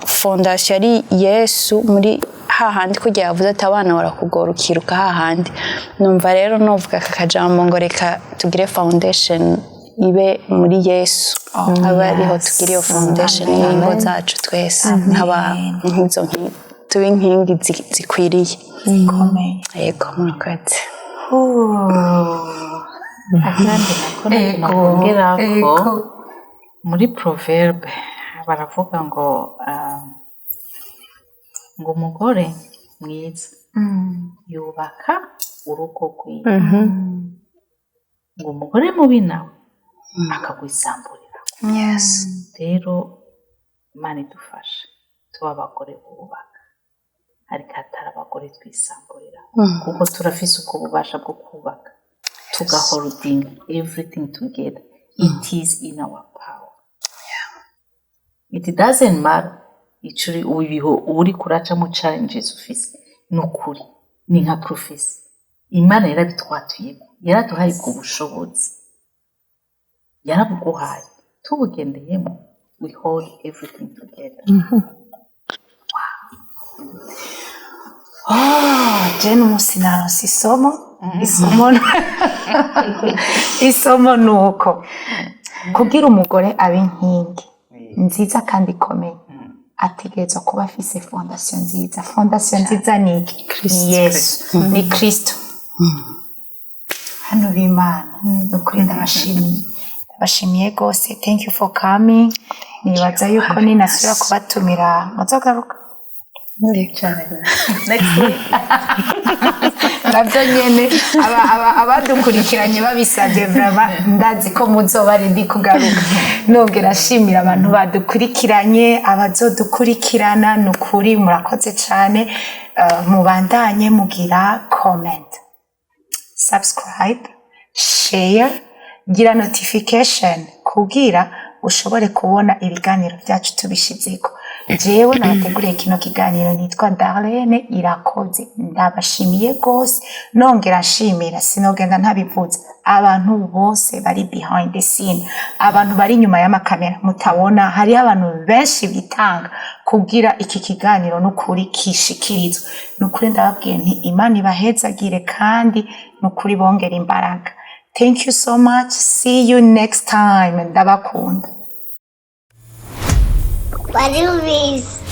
fondasiyo ari Yesu muri hahandi kugira yavuze ati abana barakugora ukiruka hahandi numva rero novuga aka kajambo ngo reka tugire foundation ibe muri Yesu aba ariho tugira iyo foundation y'ingo zacu twese nk'izo nkingi tube inkingi zikwiriye yego murakoze akandi nakongera ko muri proverbe baravuga ngo umugore mwiza yubaka urugo rwiwe ngo umugore mubi nawe akagwisamburira rero Imana idufashe tuba abagore bubaka ariko atari abagore twisamburira kuko turafise ubwo bubasha bwo kubaka tugaholding everything together it is in our power it doesn't matter icuri uri kuraca mu challenges ufise nukuri ni nka profesi Imana yarabitwatuye yaraduhaye ku bushobozi yarabuguhaye tubugendeyemo we hold everything together jene umunsi naronse isomo nuko kugira umugore aba inkingi nziza kandi ikomeye ategerezwa kuba afise fondasiyo nziza ni iki ni Yesu ni Kristo hano b'Imana nukuri ndabashimiye rwose thank you for coming nibaza yuko ninasubira kubatumira muzogaruka next week nabyo nyene abadukurikiranye babisabye vrama ndazi ko muzoba ready kugaruka nongera ashimira abantu badukurikiranye abazodukurikirana nukuri murakoze cyane mubandanye mugira comment subscribe share gira notification kugira ushobore kubona ibiganiro byacu tubishizeko jewe nabateguriye kino kiganiro nitwa Darlene Irakoze ndabashimiye gose nongera nshimira sinogenda ntabivuze abantu bose bari behind the scene abantu bari nyuma y'amakamera mutabona hari abantu benshi bitanga kugira iki kiganiro n'ukuri kishikirizwe n'ukuri ndababwiye nti Imana ibahezagire kandi n'ukuri bongera imbaraga. Thank you so much. See you next time. Ndabakunda. WARUBIZI.